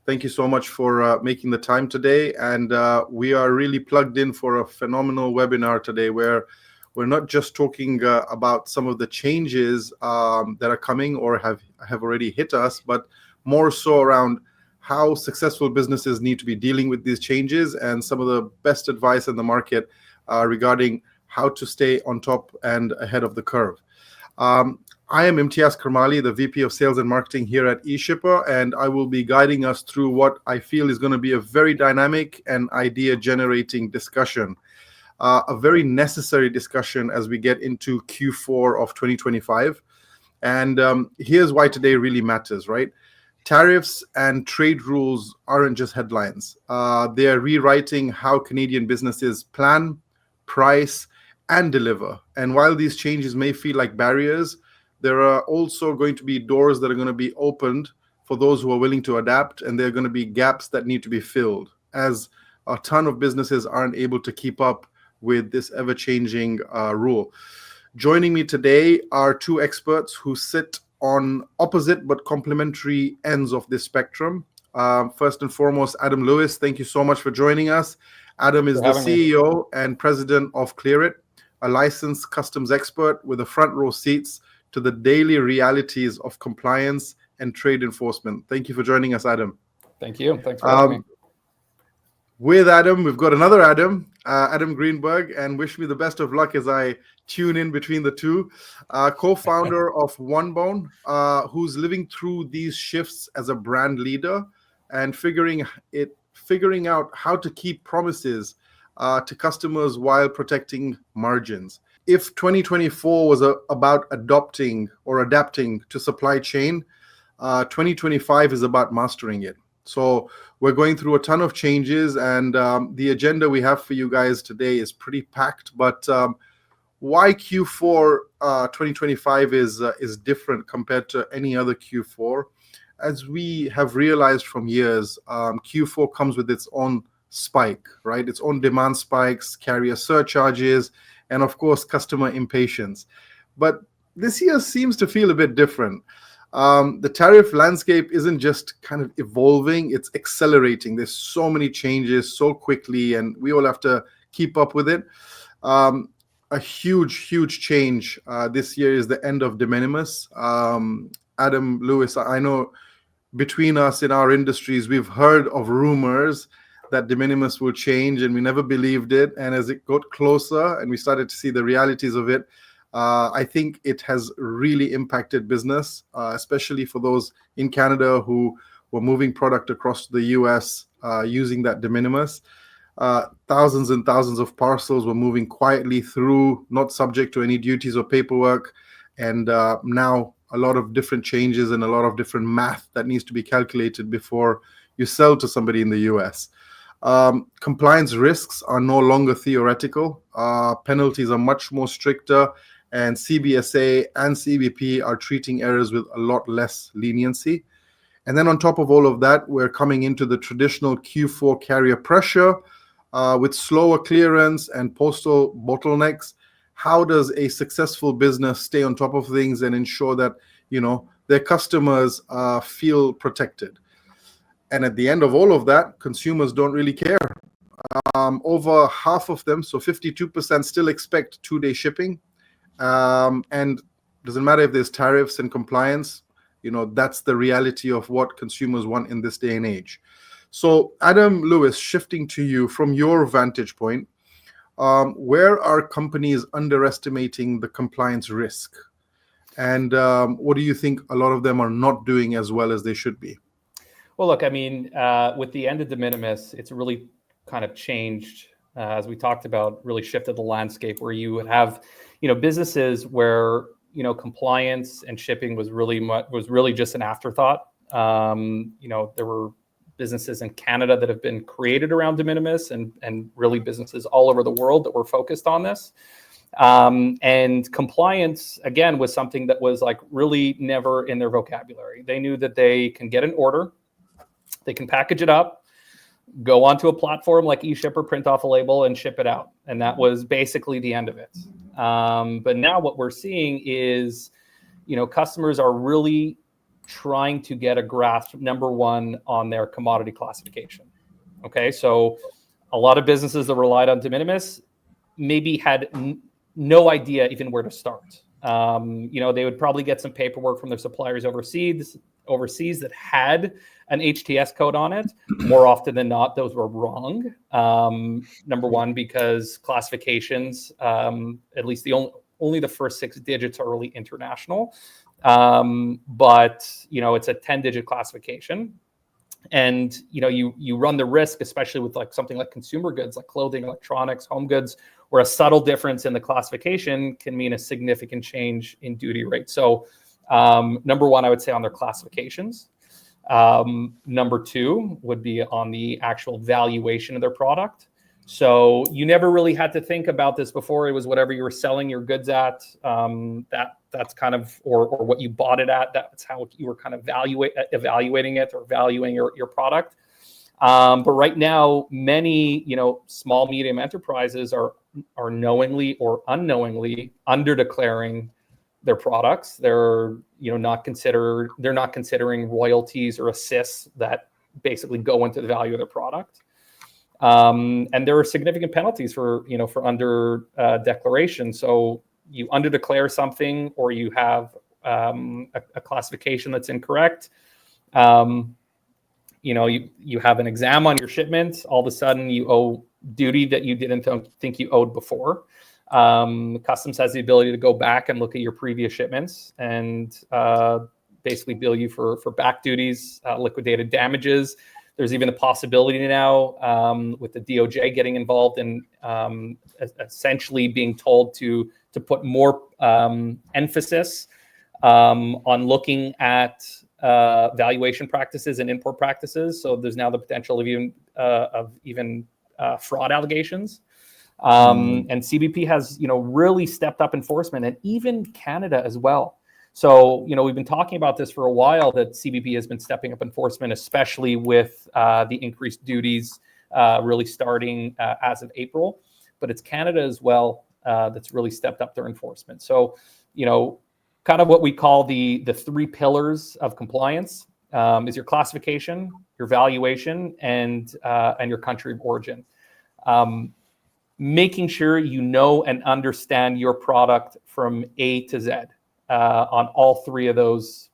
Thank you so much for making the time today. And we are really plugged in for a phenomenal webinar today where we're not just talking about some of the changes that are coming or have already hit us, but more so around how successful businesses need to be dealing with these changes and some of the best advice in the market regarding how to stay on top and ahead of the curve. I am Imtiaz Karmali, the VP of Sales and Marketing here at eShipper, and I will be guiding us through what I feel is going to be a very dynamic and idea-generating discussion. A very necessary discussion as we get into Q4 of 2025. And here's why today really matters, right? Tariffs and trade rules aren't just headlines. They are rewriting how Canadian businesses plan, price, and deliver. And while these changes may feel like barriers, there are also going to be doors that are going to be opened for those who are willing to adapt, and there are going to be gaps that need to be filled, as a ton of businesses aren't able to keep up with this ever-changing rule. Joining me today are two experts who sit on opposite but complementary ends of this spectrum. First and foremost, Adam Lewis, thank you so much for joining us. Adam is the CEO and president of ClearIt, a licensed customs expert with a front row seats to the daily realities of compliance and trade enforcement. Thank you for joining us, Adam. Thank you. Thanks for having me. With Adam, we've got another Adam, Adam Greenberg, and wish me the best of luck as I tune in between the two. Co-founder of OneBone, who's living through these shifts as a brand leader and figuring out how to keep promises to customers while protecting margins. If 2024 was about adapting to supply chain, 2025 is about mastering it. So we're going through a ton of changes, and the agenda we have for you guys today is pretty packed. But why Q4 2025 is different compared to any other Q4? As we have realized from years, Q4 comes with its own spike, right? Its own demand spikes, carrier surcharges, and of course, customer impatience. But this year seems to feel a bit different. The tariff landscape isn't just kind of evolving, it's accelerating. There's so many changes so quickly, and we all have to keep up with it. A huge change this year is the end of de minimis. Adam Lewis, I know between us in our industries, we've heard of rumors that de minimis will change, and we never believed it. And as it got closer and we started to see the realities of it, I think it has really impacted business, especially for those in Canada who were moving product across the US using that de minimis. Thousands and thousands of parcels were moving quietly through, not subject to any duties or paperwork. And now a lot of different changes and a lot of different math that needs to be calculated before you sell to somebody in the US. Compliance risks are no longer theoretical. Penalties are much more stricter, and CBSA and CBP are treating errors with a lot less leniency. And then on top of all of that, we're coming into the traditional Q4 carrier pressure with slower clearance and postal bottlenecks. How does a successful business stay on top of things and ensure that, their customers feel protected? And at the end of all of that, consumers don't really care. Over half of them, so 52%, still expect 2-day shipping. And doesn't matter if there's tariffs and compliance, that's the reality of what consumers want in this day and age. So Adam Lewis, shifting to you from your vantage point, where are companies underestimating the compliance risk? And what do you think a lot of them are not doing as well as they should be? Well, look, with the end of de minimis, it's really kind of changed, as we talked about, really shifted the landscape where you would have, businesses where, compliance and shipping was really just an afterthought. There were businesses in Canada that have been created around de minimis and really businesses all over the world that were focused on this. And compliance, again, was something that was like really never in their vocabulary. They knew that they can get an order, they can package it up, go onto a platform like eShipper, print off a label and ship it out. And that was basically the end of it. But now what we're seeing is, customers are really trying to get a grasp, number one, on their commodity classification. Okay, so a lot of businesses that relied on de minimis maybe had no idea even where to start. They would probably get some paperwork from their suppliers overseas that had an HTS code on it. More often than not, those were wrong. Number one, because classifications, at least only the first 6 digits are really international. But it's a 10-digit classification. And you run the risk, especially with like something like consumer goods, like clothing, electronics, home goods, where a subtle difference in the classification can mean a significant change in duty rate. So number one, I would say on their classifications. Number two would be on the actual valuation of their product. So you never really had to think about this before. It was whatever you were selling your goods at. That's kind of, or what you bought it at. That's how you were kind of evaluating it or valuing your product. But right now, many small medium enterprises are knowingly or unknowingly under declaring their products. They're not considering royalties or assists that basically go into the value of their product. And there are significant penalties for under declaration. So you under declare something, or you have a classification that's incorrect. You have an exam on your shipment. All of a sudden, you owe duty that you didn't think you owed before. Customs has the ability to go back and look at your previous shipments and basically bill you for back duties, liquidated damages. There's even a possibility now with the DOJ getting involved in essentially being told to put more emphasis on looking at valuation practices and import practices. So there's now the potential of even fraud allegations. And CBP has really stepped up enforcement, and even Canada as well. So, we've been talking about this for a while, that CBP has been stepping up enforcement, especially with the increased duties really starting as of April. But it's Canada as well that's really stepped up their enforcement. So, kind of what we call the 3 pillars of compliance is your classification, your valuation, and your country of origin. Making sure you know and understand your product from A to Z. On all 3 of those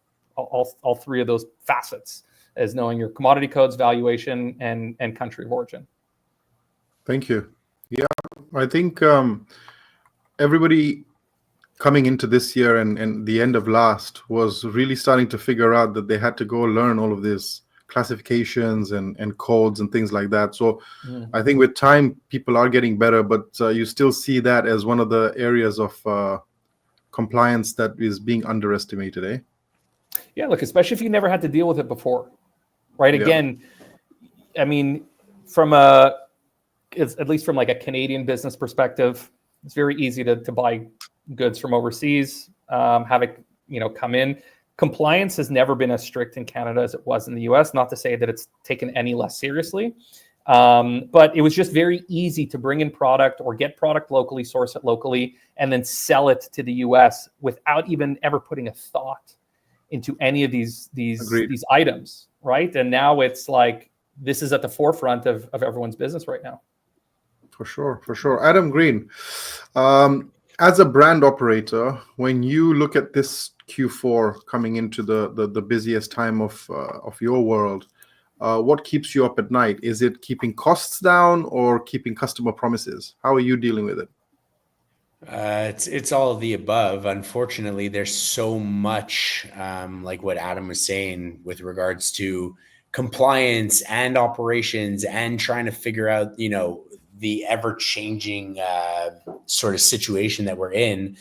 facets, as knowing your commodity codes, valuation, and country of origin. Thank you. Yeah, I think everybody coming into this year and the end of last was really starting to figure out that they had to go learn all of this classifications and codes and things like that. So I think with time, people are getting better, but you still see that as one of the areas of compliance that is being underestimated, eh? Yeah, look, especially if you never had to deal with it before, right? Again, I mean, at least from like a Canadian business perspective, it's very easy to buy goods from overseas, have it come in. Compliance has never been as strict in Canada as it was in the US. Not to say that it's taken any less seriously, but it was just very easy to bring in product or get product locally, source it locally, and then sell it to the US without even ever putting a thought into any of these items, right? And now it's like this is at the forefront of everyone's business right now. For sure. Adam Green, as a brand operator, when you look at this Q4 coming into the busiest time of your world, what keeps you up at night? Is it keeping costs down or keeping customer promises? How are you dealing with it? It's all of the above. Unfortunately, there's so much, like what Adam was saying, with regards to compliance and operations and trying to figure out, the ever-changing sort of situation that we're in.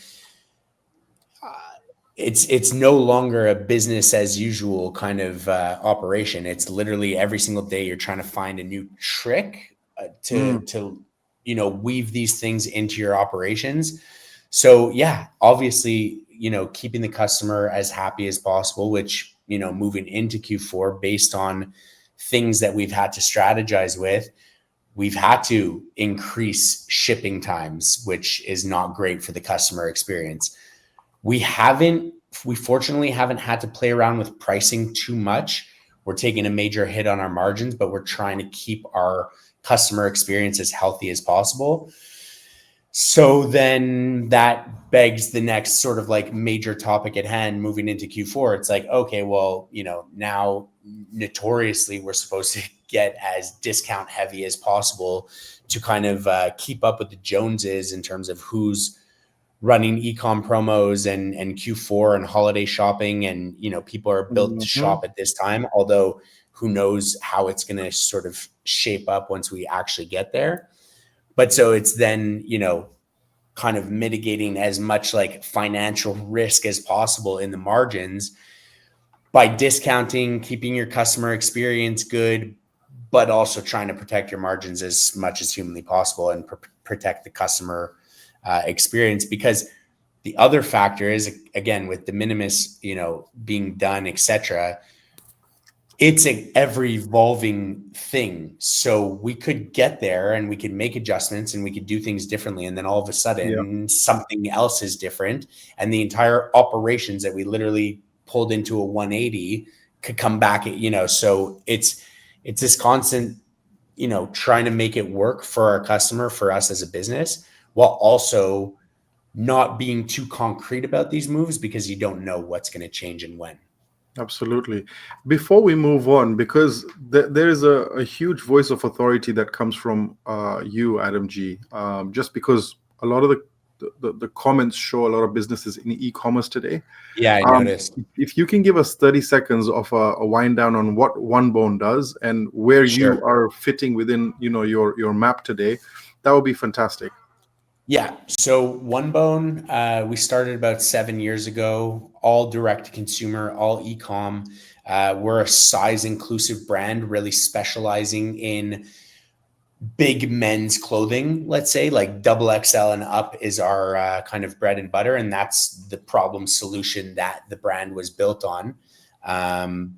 It's no longer a business as usual kind of operation. It's literally every single day you're trying to find a new trick to weave these things into your operations. So yeah, obviously, keeping the customer as happy as possible, which, moving into Q4 based on things that we've had to strategize with, we've had to increase shipping times, which is not great for the customer experience. We haven't we fortunately haven't had to play around with pricing too much. We're taking a major hit on our margins, but we're trying to keep our customer experience as healthy as possible. So then that begs the next sort of like major topic at hand moving into Q4. It's like, okay, well, now notoriously we're supposed to get as discount heavy as possible to kind of keep up with the Joneses in terms of who's running e-com promos and Q4 and holiday shopping. And, people are built to shop at this time, although who knows how it's going to sort of shape up once we actually get there. But so it's then, kind of mitigating as much like financial risk as possible in the margins by discounting, keeping your customer experience good, but also trying to protect your margins as much as humanly possible and protect the customer experience. Because the other factor is, again, with the Minimis, being done, etc., it's an ever evolving thing. So we could get there and we could make adjustments and we could do things differently. And then all of a sudden something else is different. And the entire operations that we literally pulled into a 180 could come back, so it's this constant, trying to make it work for our customer, for us as a business, while also not being too concrete about these moves because you don't know what's going to change and when. Absolutely. Before we move on, because there is a huge voice of authority that comes from you, Adam G. Just because a lot of the comments show a lot of businesses in e-commerce today. Yeah, I noticed. If you can give us 30 seconds of a wind down on what OneBone does and where Sure. you are fitting within, your map today, that would be fantastic. Yeah. So OneBone, we started about 7 years ago, all direct to consumer, all e-com. We're a size inclusive brand, really specializing in big men's clothing, let's say, like double XL and up is our kind of bread and butter. And that's the problem solution that the brand was built on.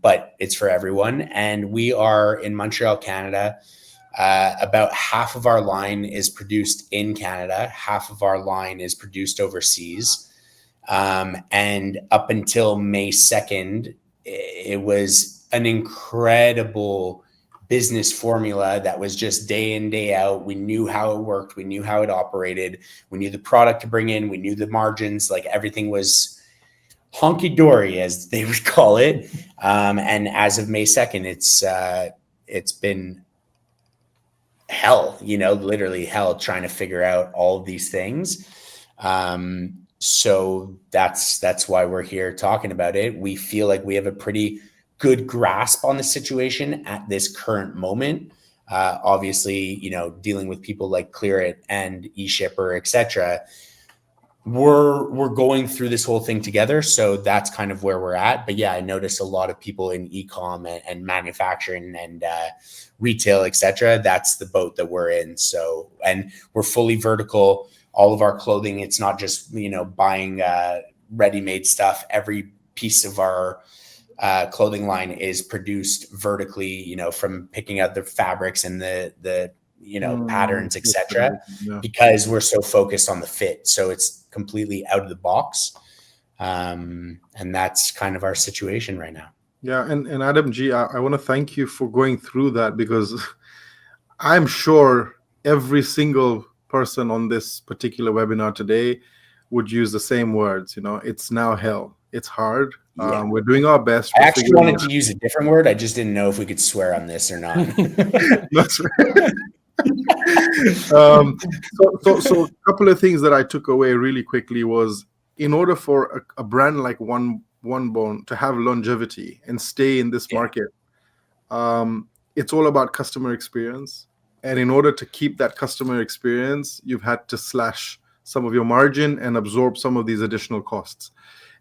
But it's for everyone. And we are in Montreal, Canada. About half of our line is produced in Canada. Half of our line is produced overseas. And up until May 2nd, it was an incredible business formula that was just day in, day out. We knew how it worked. We knew how it operated. We knew the product to bring in. We knew the margins, like everything was honky-dory, as they would call it. And as of May 2nd, it's been hell, literally hell, trying to figure out all of these things. So that's why we're here talking about it. We feel like we have a pretty good grasp on the situation at this current moment. Obviously, dealing with people like Clear It and eShipper, etc. We're going through this whole thing together. So that's kind of where we're at. But yeah, I noticed a lot of people in e-com and manufacturing and retail, etc. That's the boat that we're in. So, and we're fully vertical. All of our clothing, it's not just, buying ready-made stuff. Every piece of our clothing line is produced vertically, from picking out the fabrics and the patterns, etc. Because we're so focused on the fit. So it's completely out of the box. And that's kind of our situation right now. Yeah. And Adam G, I want to thank you for going through that, because I'm sure every single person on this particular webinar today would use the same words. It's now hell. It's hard. Yeah. We're doing our best. I actually wanted to use a different word. I just didn't know if we could swear on this or not. That's right. So a couple of things that I took away really quickly was, in order for a brand like OneBone to have longevity and stay in this market, it's all about customer experience. And in order to keep that customer experience, you've had to slash some of your margin and absorb some of these additional costs.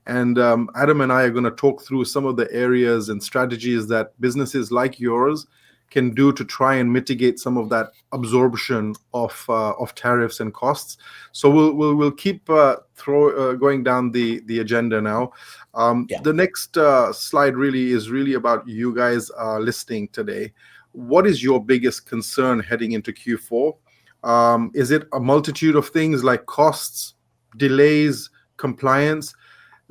And Adam and I are going to talk through some of the areas and strategies that businesses like yours can do to try and mitigate some of that absorption of tariffs and costs. So we'll keep going down the agenda now. The next slide is really about you guys listening today. What is your biggest concern heading into Q4? Is it a multitude of things like costs, delays, compliance?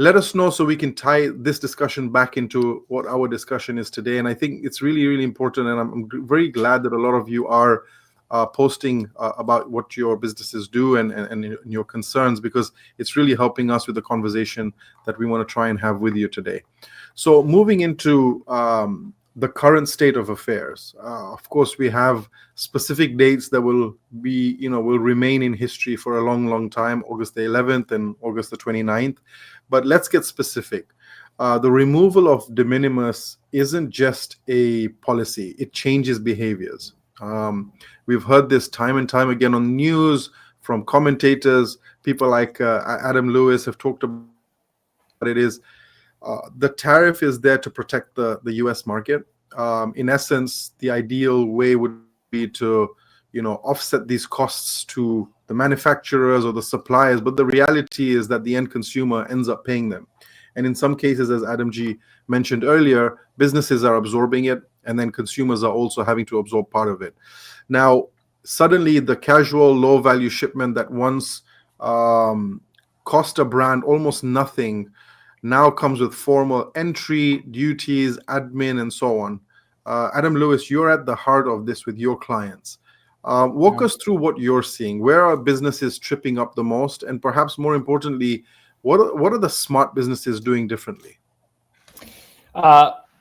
let us know so we can tie this discussion back into what our discussion is today. And I think it's really, really important. And I'm very glad that a lot of you are posting about what your businesses do and your concerns, because it's really helping us with the conversation that we want to try and have with you today. So moving into the current state of affairs, of course, we have specific dates that will be, will remain in history for a long, long time, August the 11th and August the 29th. But let's get specific. The removal of de minimis isn't just a policy, it changes behaviors. We've heard this time and time again on news from commentators. People like Adam Lewis have talked about it. The tariff is there to protect the US market. In essence, the ideal way would be to offset these costs to the manufacturers or the suppliers, but the reality is that the end consumer ends up paying them. And in some cases, as Adam G mentioned earlier, businesses are absorbing it, and then consumers are also having to absorb part of it. Now, suddenly the casual low-value shipment that once cost a brand almost nothing now comes with formal entry, duties, admin, and so on. Adam Lewis, you're at the heart of this with your clients. Walk us through what you're seeing. Where are businesses tripping up the most? And perhaps more importantly, what are the smart businesses doing differently?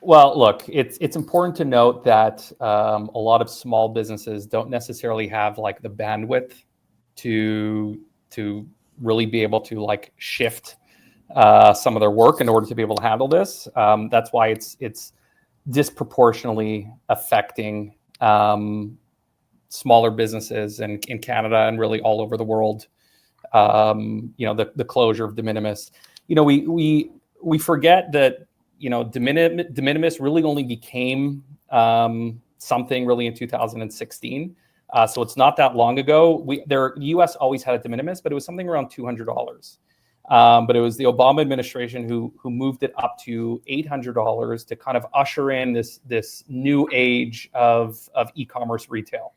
Well, look, it's important to note that a lot of small businesses don't necessarily have like the bandwidth to really be able to like shift some of their work in order to be able to handle this. That's why it's disproportionately affecting smaller businesses in Canada and really all over the world. The closure of de minimis. We forget that de minimis really only became something really in 2016. So it's not that long ago. The U.S. always had a de minimis, but it was something around $200. But it was the Obama administration who moved it up to $800 to kind of usher in this new age of e-commerce retail.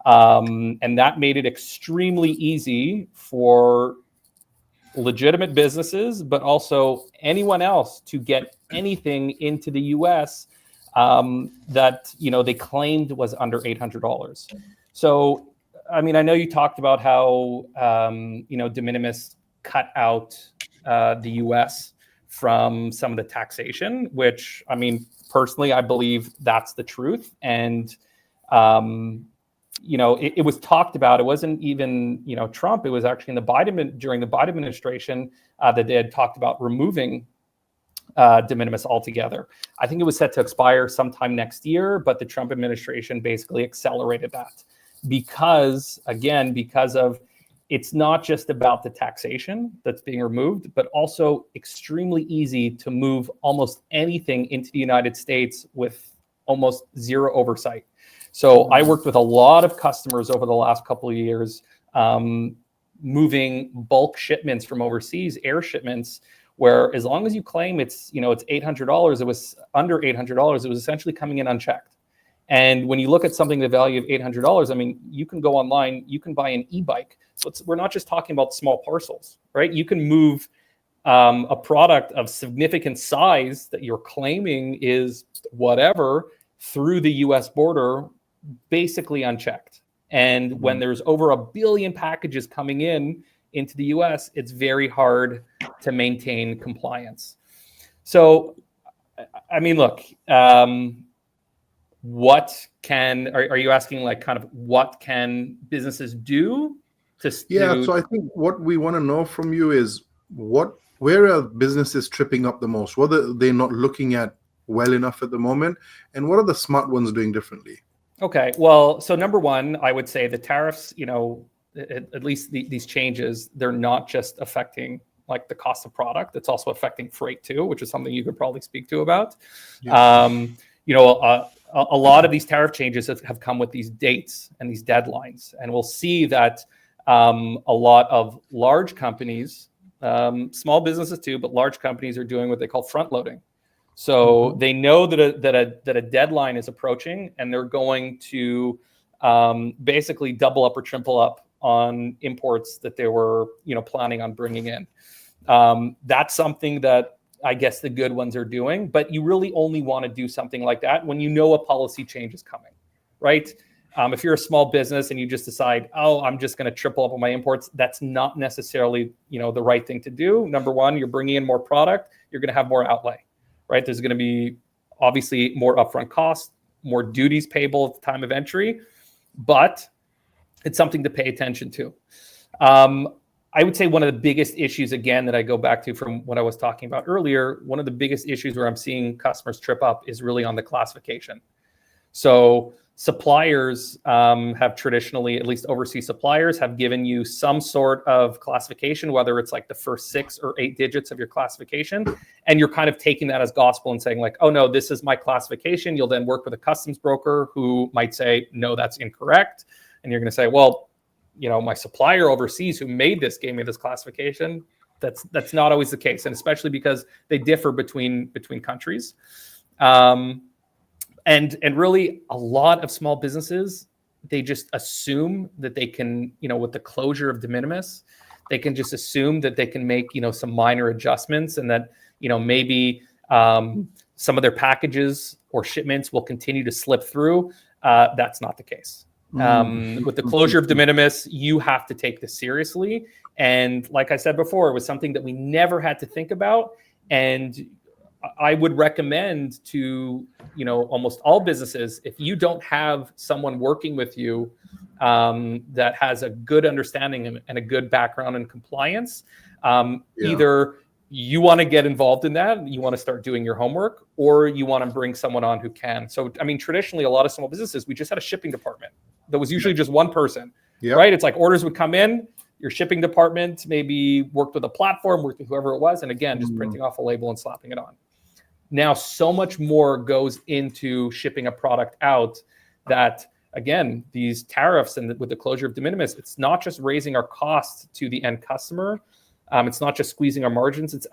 And that made it extremely easy for legitimate businesses, but also anyone else to get anything into the U.S. That they claimed was under $800. So, I mean, I know you talked about how de minimis cut out the U.S. from some of the taxation, which, I mean, personally, I believe that's the truth. And it was talked about. It wasn't even, Trump. It was actually during the Biden administration that they had talked about removing de minimis altogether. I think it was set to expire sometime next year, but the Trump administration basically accelerated that because of it's not just about the taxation that's being removed, but also extremely easy to move almost anything into the United States with almost zero oversight. So I worked with a lot of customers over the last couple of years, moving bulk shipments from overseas, air shipments, where as long as you claim it's $800, it was under $800, it was essentially coming in unchecked. And when you look at something the value of $800, I mean, you can go online, you can buy an e-bike. So we're not just talking about small parcels, right? You can move a product of significant size that you're claiming is whatever through the US border, basically unchecked. And when there's over 1 billion packages coming into the US, it's very hard to maintain compliance. So, I mean, look, are you asking like kind of what can businesses do to So I think what we want to know from you is where are businesses tripping up the most? What are they not looking at well enough at the moment? And what are the smart ones doing differently? Okay, well, so number one, I would say the tariffs, at least these changes, they're not just affecting like the cost of product, it's also affecting freight too, which is something you could probably speak to about. Yeah. A lot of these tariff changes have come with these dates and these deadlines. And we'll see that a lot of large companies, small businesses too, but large companies are doing what they call front loading. So they know that a deadline is approaching, and they're going to basically double up or triple up on imports that they were planning on bringing in. That's something that I guess the good ones are doing, but you really only want to do something like that when you know a policy change is coming, right? If you're a small business and you just decide, oh, I'm just going to triple up on my imports, that's not necessarily, the right thing to do. Number one, you're bringing in more product, you're going to have more outlay, right? There's going to be obviously more upfront costs, more duties payable at the time of entry, but it's something to pay attention to. I would say one of the biggest issues, again, that I go back to from what I was talking about earlier, one of the biggest issues where I'm seeing customers trip up is really on the classification. So suppliers have traditionally, at least overseas suppliers, have given you some sort of classification, whether it's like the first 6 or 8 digits of your classification, and you're kind of taking that as gospel and saying like, oh no, this is my classification. You'll then work with a customs broker who might say, no, that's incorrect. And you're going to say, well, my supplier overseas who made this gave me this classification. That's not always the case, and especially because they differ between countries. And really, a lot of small businesses, they just assume that they can, with the closure of de minimis, they can just assume that they can make, some minor adjustments, and that, maybe some of their packages or shipments will continue to slip through. That's not the case. With the closure of de minimis, you have to take this seriously. And like I said before, it was something that we never had to think about. And I would recommend to, almost all businesses, if you don't have someone working with you that has a good understanding and a good background in compliance, either you want to get involved in that, you want to start doing your homework, or you want to bring someone on who can. So, traditionally, a lot of small businesses, we just had a shipping department that was usually just one person, right? It's like orders would come in, your shipping department maybe worked with a platform, worked with whoever it was, and again, just printing off a label and slapping it on. Now, so much more goes into shipping a product out that, again, these tariffs and with the closure of de minimis, it's not just raising our costs to the end customer. It's not just squeezing our margins. It's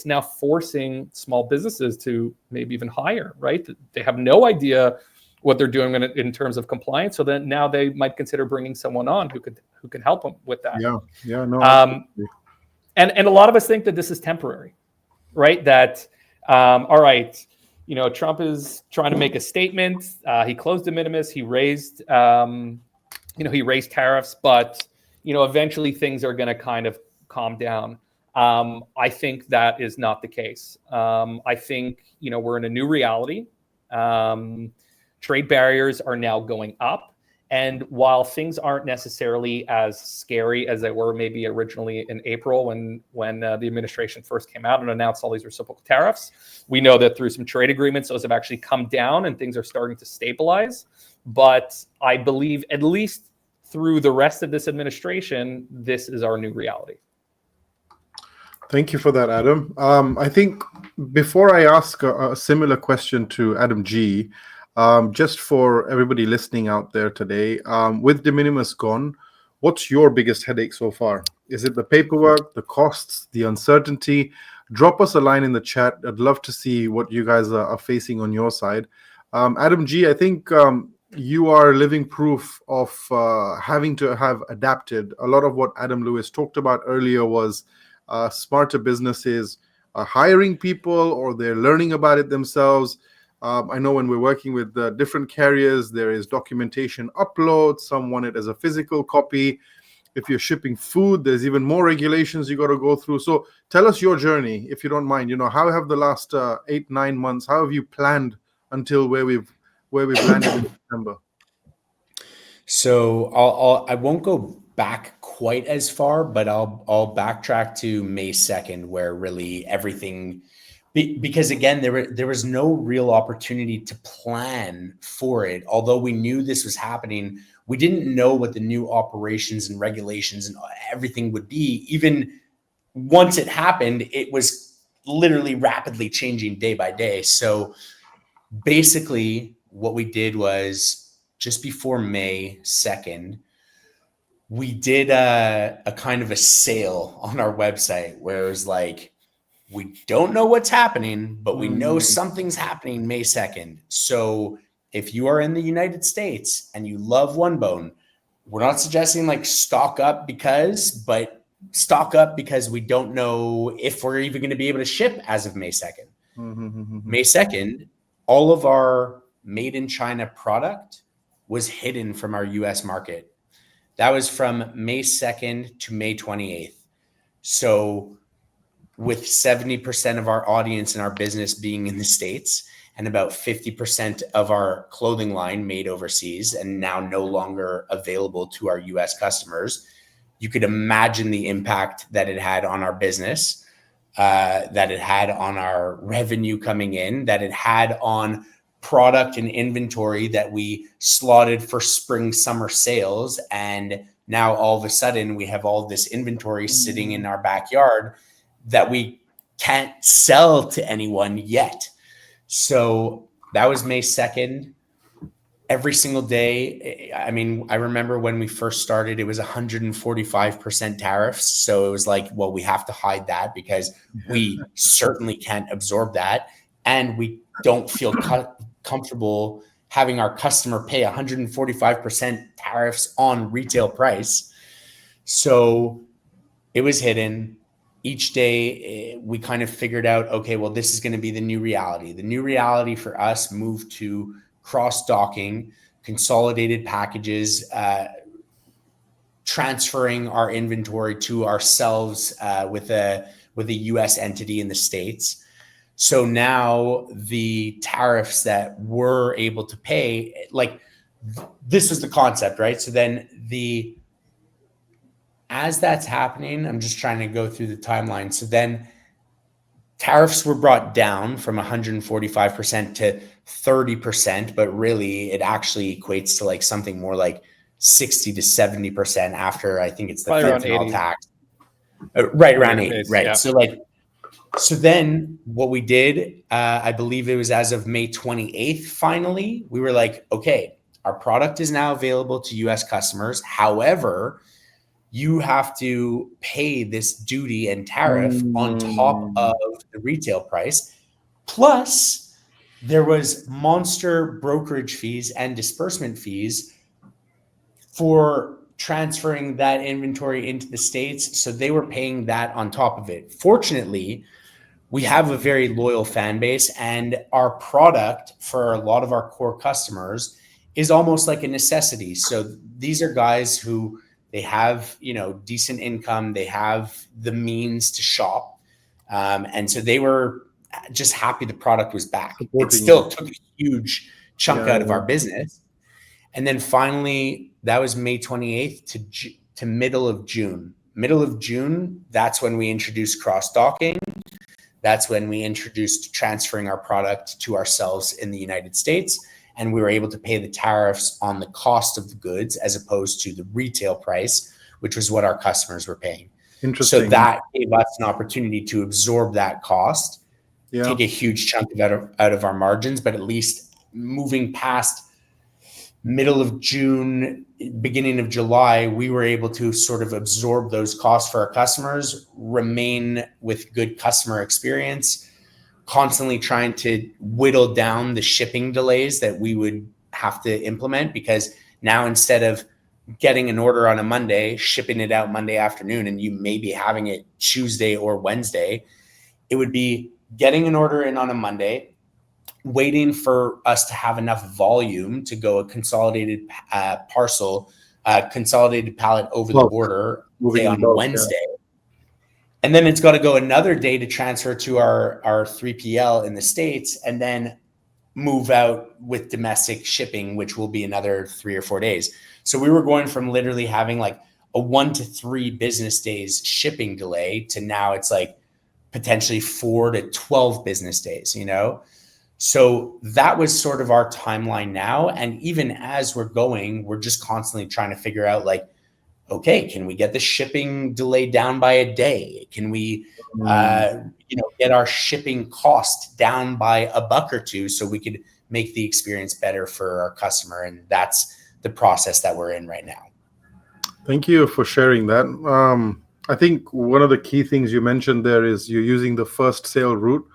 now forcing small businesses to maybe even hire, right? They have no idea what they're doing in terms of compliance. So then now they might consider bringing someone on who can help them with that. And a lot of us think that this is temporary, right? That all right, Trump is trying to make a statement. He closed de minimis. He raised tariffs, but eventually things are going to kind of calm down. I think that is not the case. I think we're in a new reality. Trade barriers are now going up. And while things aren't necessarily as scary as they were maybe originally in April when the administration first came out and announced all these reciprocal tariffs, we know that through some trade agreements, those have actually come down and things are starting to stabilize. But I believe at least through the rest of this administration, this is our new reality. Thank you for that, Adam. I think before I ask a similar question to Adam G., just for everybody listening out there today, with de minimis gone, what's your biggest headache so far? Is it the paperwork, the costs, the uncertainty? Drop us a line in the chat. I'd love to see what you guys are facing on your side. Adam G., I think you are living proof of having to have adapted. A lot of what Adam Lewis talked about earlier was smarter businesses are hiring people or they're learning about it themselves. I know when we're working with different carriers, there is documentation upload. Some want it as a physical copy. If you're shipping food, there's even more regulations you got to go through. So tell us your journey, if you don't mind. How have the last 8-9 months, how have you planned until where we've landed in September? So I won't go back quite as far, but I'll backtrack to May 2nd, where really everything, because again, there was no real opportunity to plan for it. Although we knew this was happening, we didn't know what the new operations and regulations and everything would be. Even once it happened, it was literally rapidly changing day by day. So basically what we did was just before May 2nd, we did a kind of a sale on our website where it was like, we don't know what's happening, but we know something's happening May 2nd. So if you are in the United States and you love OneBone, we're not suggesting like stock up but stock up because we don't know if we're even going to be able to ship as of May 2nd. May 2nd, all of our made in China product was hidden from our US market. That was from May 2nd to May 28th. So with 70% of our audience and our business being in the States and about 50% of our clothing line made overseas and now no longer available to our US customers, you could imagine the impact that it had on our business, that it had on our revenue coming in, that it had on product and inventory that we slotted for spring, summer sales. And now all of a sudden we have all this inventory sitting in our backyard that we can't sell to anyone yet. So that was May 2nd. Every single day. I mean, I remember when we first started, it was 145% tariffs. So it was like, well, we have to hide that because we certainly can't absorb that. And we don't feel comfortable having our customer pay 145% tariffs on retail price. So it was hidden. Each day we kind of figured out, okay, well, this is going to be the new reality. The new reality for us moved to cross-docking, consolidated packages, transferring our inventory to ourselves with a US entity in the States. So now the tariffs that we're able to pay, like this was the concept, right? So then as that's happening, I'm just trying to go through the timeline. So then tariffs were brought down from 145% to 30%, but really it actually equates to like something more like 60 to 70% after, I think it's the fentanyl tax. Right around 80, right? Yeah. So then what we did, I believe it was as of May 28th, finally, we were like, okay, our product is now available to US customers. However, you have to pay this duty and tariff on top of the retail price. Plus, there was monster brokerage fees and disbursement fees for transferring that inventory into the States. So they were paying that on top of it. Fortunately, we have a very loyal fan base, and our product for a lot of our core customers is almost like a necessity. So these are guys who they have, decent income. They have the means to shop. And so they were just happy the product was back. It still took a huge chunk out of our business. And then finally, that was May 28th to middle of June. Middle of June, that's when we introduced cross-docking. That's when we introduced transferring our product to ourselves in the United States. And we were able to pay the tariffs on the cost of the goods as opposed to the retail price, which was what our customers were paying. Interesting. So that gave us an opportunity to absorb that cost, take a huge chunk out of our margins, but at least moving past middle of June, beginning of July, we were able to sort of absorb those costs for our customers, remain with good customer experience, constantly trying to whittle down the shipping delays that we would have to implement, because now instead of getting an order on a Monday, shipping it out Monday afternoon, and you may be having it Tuesday or Wednesday, it would be getting an order in on a Monday, waiting for us to have enough volume to go a consolidated consolidated pallet over the border on Wednesday. Yeah. And then it's got to go another day to transfer to our 3PL in the States, and then move out with domestic shipping, which will be another 3 or 4 days. So we were going from literally having like a 1 to 3 business days shipping delay to now it's like potentially 4 to 12 business days, So that was sort of our timeline now. And even as we're going, we're just constantly trying to figure out like, okay, can we get the shipping delay down by a day? Can we, get our shipping cost down by $1 or $2 so we could make the experience better for our customer? And that's the process that we're in right now. Thank you for sharing that. I think one of the key things you mentioned there is you're using the first sale route.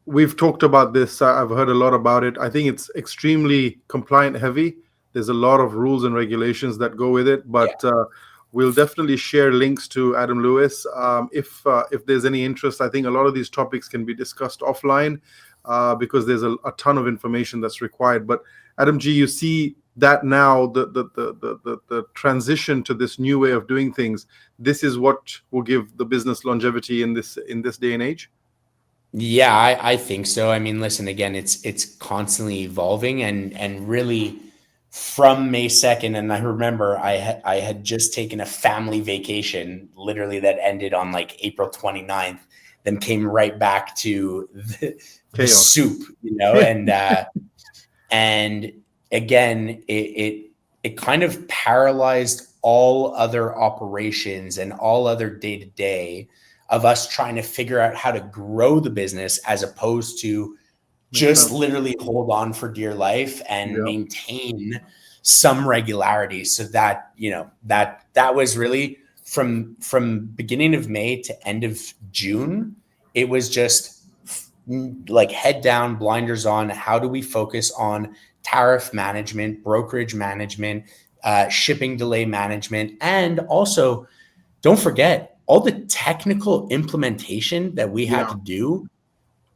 We've talked about this. I've heard a lot about it. I think it's extremely compliant heavy. There's a lot of rules and regulations that go with it. But We'll definitely share links to Adam Lewis. If there's any interest, I think a lot of these topics can be discussed offline because there's a ton of information that's required. But Adam G, you see that now the transition to this new way of doing things. This is what will give the business longevity in this day and age. Yeah, I think so. I mean, listen, again, it's constantly evolving, and really from May 2nd, and I remember I had just taken a family vacation, literally that ended on like April 29th, then came right back to the soup, you know, and again, it kind of paralyzed all other operations and all other day-to-day of us trying to figure out how to grow the business, as opposed to just literally hold on for dear life and maintain some regularity. So that, you know, that was really from beginning of May to end of June, it was just like head down, blinders on. How do we focus on tariff management, brokerage management, shipping delay management, and also don't forget all the technical implementation that we had to do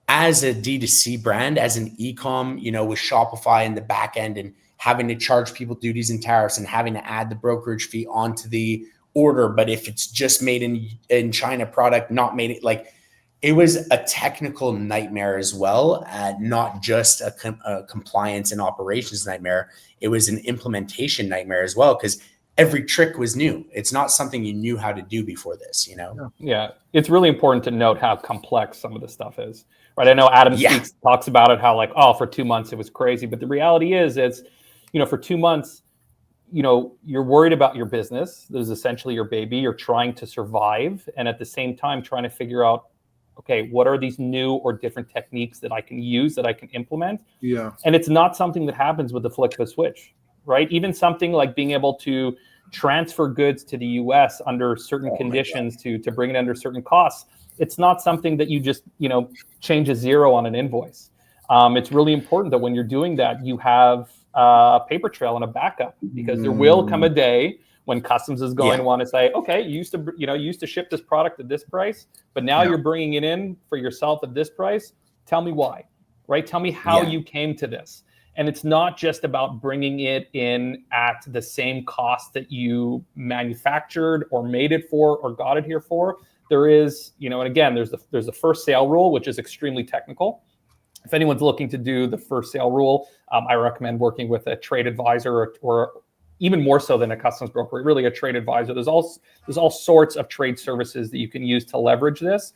as a D2C brand, as an e-com, you know, with Shopify in the back end, and having to charge people duties and tariffs, and having to add the brokerage fee onto the order. But if it's just made in China product, not made it, like, it was a technical nightmare as well, not just a compliance and operations nightmare. It was an implementation nightmare as well, because every trick was new. It's not something you knew how to do before this, you know? Yeah. It's really important to note how complex some of this stuff is, right? I know Adam talks about it, how like, oh, for 2 months it was crazy. But the reality is it's, you know, for 2 months, you know, you're worried about your business. There's essentially your baby. You're trying to survive. And at the same time, trying to figure out, okay, what are these new or different techniques that I can use, that I can implement? Yeah. And it's not something that happens with the flick of a switch, right? Even something like being able to transfer goods to the US under certain conditions, to bring it under certain costs. It's not something that you just, you know, change a zero on an invoice. It's really important that when you're doing that, you have a paper trail and a backup, because there will come a day when customs is going to want to say, okay, you used to ship this product at this price, but now you're bringing it in for yourself at this price. Tell me why, right? Tell me how you came to this. And it's not just about bringing it in at the same cost that you manufactured or made it for or got it here for. There is, you know, and again, there's the first sale rule, which is extremely technical. If anyone's looking to do the first sale rule, I recommend working with a trade advisor, or even more so than a customs broker, really a trade advisor. There's all sorts of trade services that you can use to leverage this.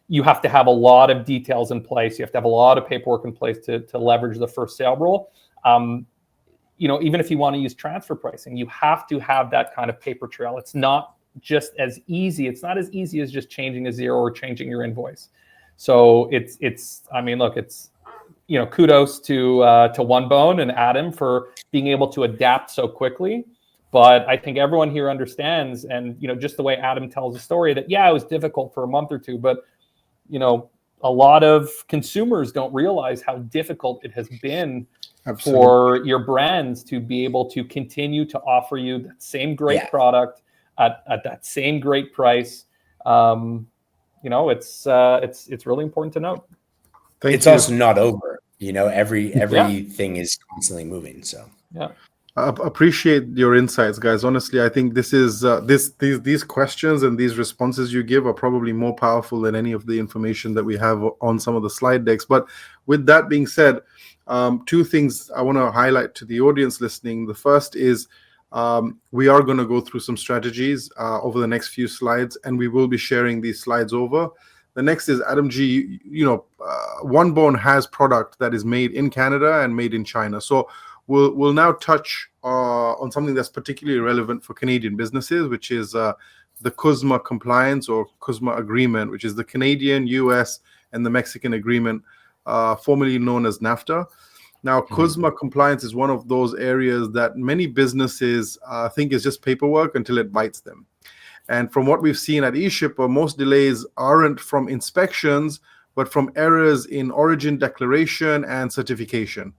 You have to have a lot of details in place. You have to have a lot of paperwork in place to leverage the first sale rule. You know, even if you want to use transfer pricing, you have to have that kind of paper trail. It's not just as easy. It's not as easy as just changing a zero or changing your invoice. So I mean, look, it's, you know, kudos to OneBone and Adam for being able to adapt so quickly. But I think everyone here understands, and, you know, just the way Adam tells the story, that, yeah, it was difficult for a month or two, but, you know, a lot of consumers don't realize how difficult it has been for your brands to be able to continue to offer you that same great product at that same great price. You know, it's really important to note. It's also not over. You know, everything is constantly moving. So appreciate your insights, guys. Honestly, I think this is these questions and these responses you give are probably more powerful than any of the information that we have on some of the slide decks. But with that being said, two things I want to highlight to the audience listening. The first is we are going to go through some strategies over the next few slides, and we will be sharing these slides over. The next is, Adam G, you know, OneBone has product that is made in Canada and made in China. So we'll now touch on something that's particularly relevant for Canadian businesses, which is the CUSMA compliance, or CUSMA agreement, which is the Canadian, US, and the Mexican agreement, formerly known as NAFTA. Now, CUSMA compliance is one of those areas that many businesses think is just paperwork until it bites them. And from what we've seen at eShipper, most delays aren't from inspections, but from errors in origin declaration and certification.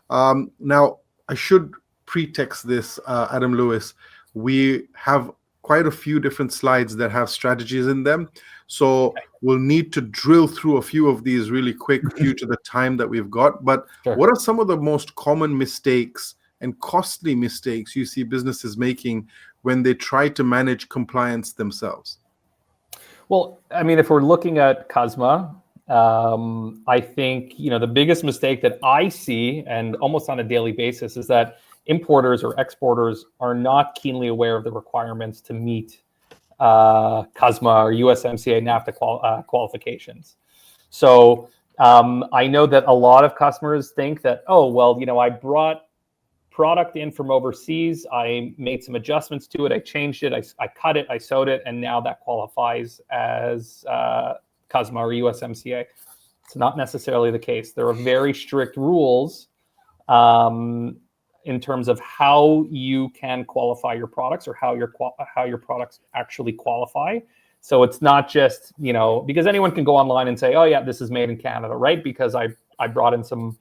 Now, I should pretext this, Adam Lewis. We have quite a few different slides that have strategies in them. So we'll need to drill through a few of these really quick due to the time that we've got. But Sure. what are some of the most common mistakes and costly mistakes you see businesses making when they try to manage compliance themselves? Well, I mean, if we're looking at CUSMA, I think, the biggest mistake that I see, and almost on a daily basis, is that importers or exporters are not keenly aware of the requirements to meet CUSMA or USMCA NAFTA qualifications. So I know that a lot of customers think that, oh, well, I brought product in from overseas, I made some adjustments to it, I changed it, I cut it, I sewed it, and now that qualifies as CUSMA or USMCA. It's not necessarily the case. There are very strict rules in terms of how you can qualify your products, or how your products actually qualify. So it's not just, because anyone can go online and say, oh yeah, this is made in Canada, right? Because I brought in some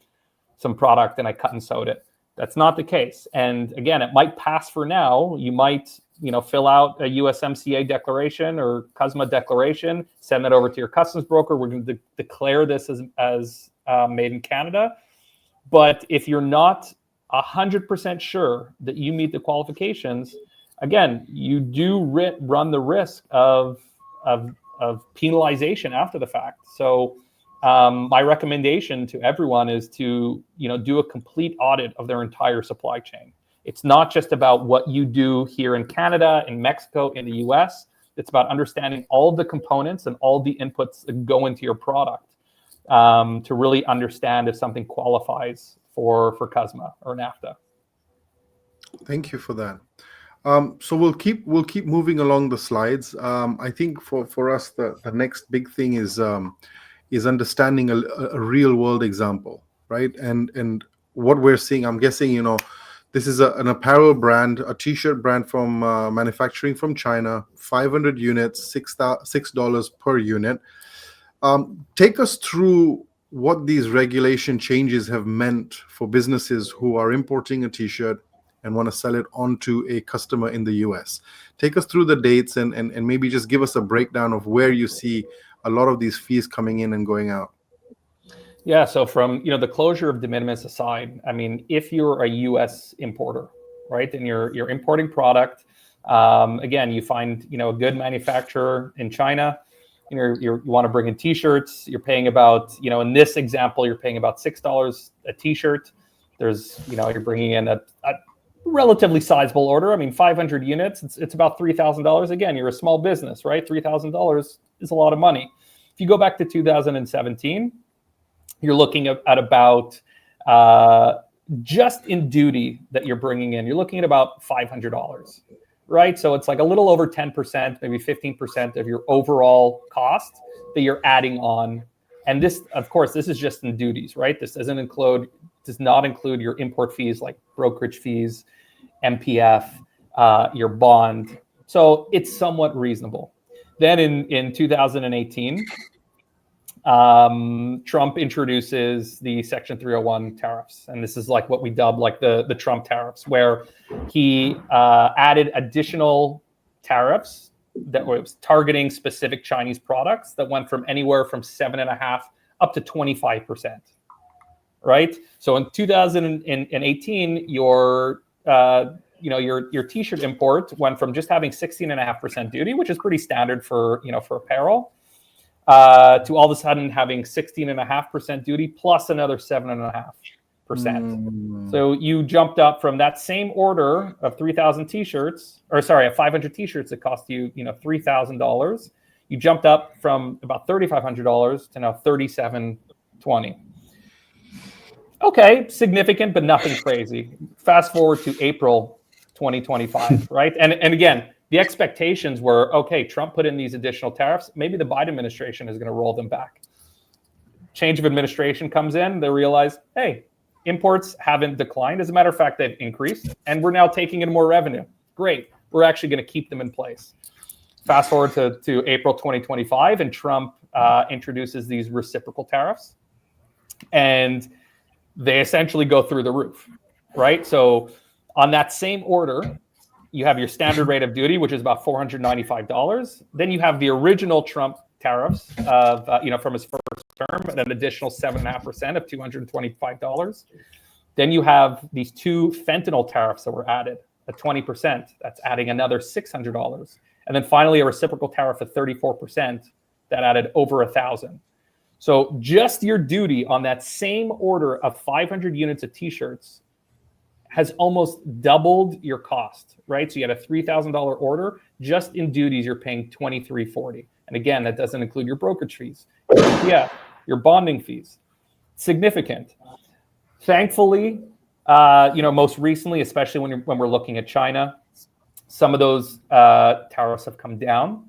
product and I cut and sewed it. That's not the case. And again, it might pass for now. You might, fill out a USMCA declaration or CUSMA declaration, send that over to your customs broker. We're going to declare this as made in Canada. But if you're not 100% sure that you meet the qualifications, again, you do run the risk of penalization after the fact. So my recommendation to everyone is to do a complete audit of their entire supply chain. It's not just about what you do here in Canada, in Mexico, in the US. It's about understanding all the components and all the inputs that go into your product to really understand if something qualifies for CUSMA or NAFTA. Thank you for that. So we'll keep moving along the slides. I think for us the next big thing is understanding a real world example, right? And what we're seeing, I'm guessing, this is an apparel brand, a t-shirt brand from manufacturing from China, 500 units, $6 per unit. Take us through what these regulation changes have meant for businesses who are importing a t-shirt and want to sell it onto a customer in the US. Take us through the dates and maybe just give us a breakdown of where you see a lot of these fees coming in and going out. Yeah, so from the closure of de minimis aside, I mean, if you're a US importer, right, and you're importing product, again, you find a good manufacturer in China, you want to bring in t-shirts, you're paying about, in this example, you're paying about $6 a t-shirt. There's, you're bringing in a relatively sizable order. I mean, 500 units, it's about $3,000. Again, you're a small business, right? $3,000 is a lot of money. If you go back to 2017, you're looking at about, just in duty that you're bringing in, you're looking at about $500, right? So it's like a little over 10%, maybe 15% of your overall cost that you're adding on. And this, of course, this is just in duties, right? This does not include your import fees like brokerage fees, MPF, your bond. So it's somewhat reasonable. Then in 2018, Trump introduces the Section 301 tariffs. And this is like what we dub like the Trump tariffs, where he added additional tariffs that was targeting specific Chinese products that went from anywhere from 7.5% up to 25%. Right. So in 2018, your t-shirt import went from just having 16.5% duty, which is pretty standard for apparel, to all of a sudden having 16.5% duty plus another 7.5%. So you jumped up from that same order of 3,000 t-shirts, or sorry, 500 t-shirts that cost you, $3,000. You jumped up from about $3,500 to now $3,720. Okay, significant, but nothing crazy. Fast forward to April 2025, right? And again, the expectations were, okay, Trump put in these additional tariffs. Maybe the Biden administration is going to roll them back. Change of administration comes in. They realize, hey, imports haven't declined. As a matter of fact, they've increased, and we're now taking in more revenue. Great. We're actually going to keep them in place. Fast forward to April 2025, and Trump introduces these reciprocal tariffs. And they essentially go through the roof, right? So on that same order, You have your standard rate of duty, which is about $495. Then you have the original Trump tariffs of, from his first term, and an additional 7.5% of $225. Then you have these two fentanyl tariffs that were added at 20%. That's adding another $600. And then finally, a reciprocal tariff of 34% that added over $1,000. So just your duty on that same order of 500 units of t-shirts has almost doubled your cost, right? So you had a $3,000 order. Just in duties, you're paying $2,340. And again, that doesn't include your brokerage fees, your bonding fees. Significant. Thankfully, most recently, especially when we're looking at China, some of those tariffs have come down.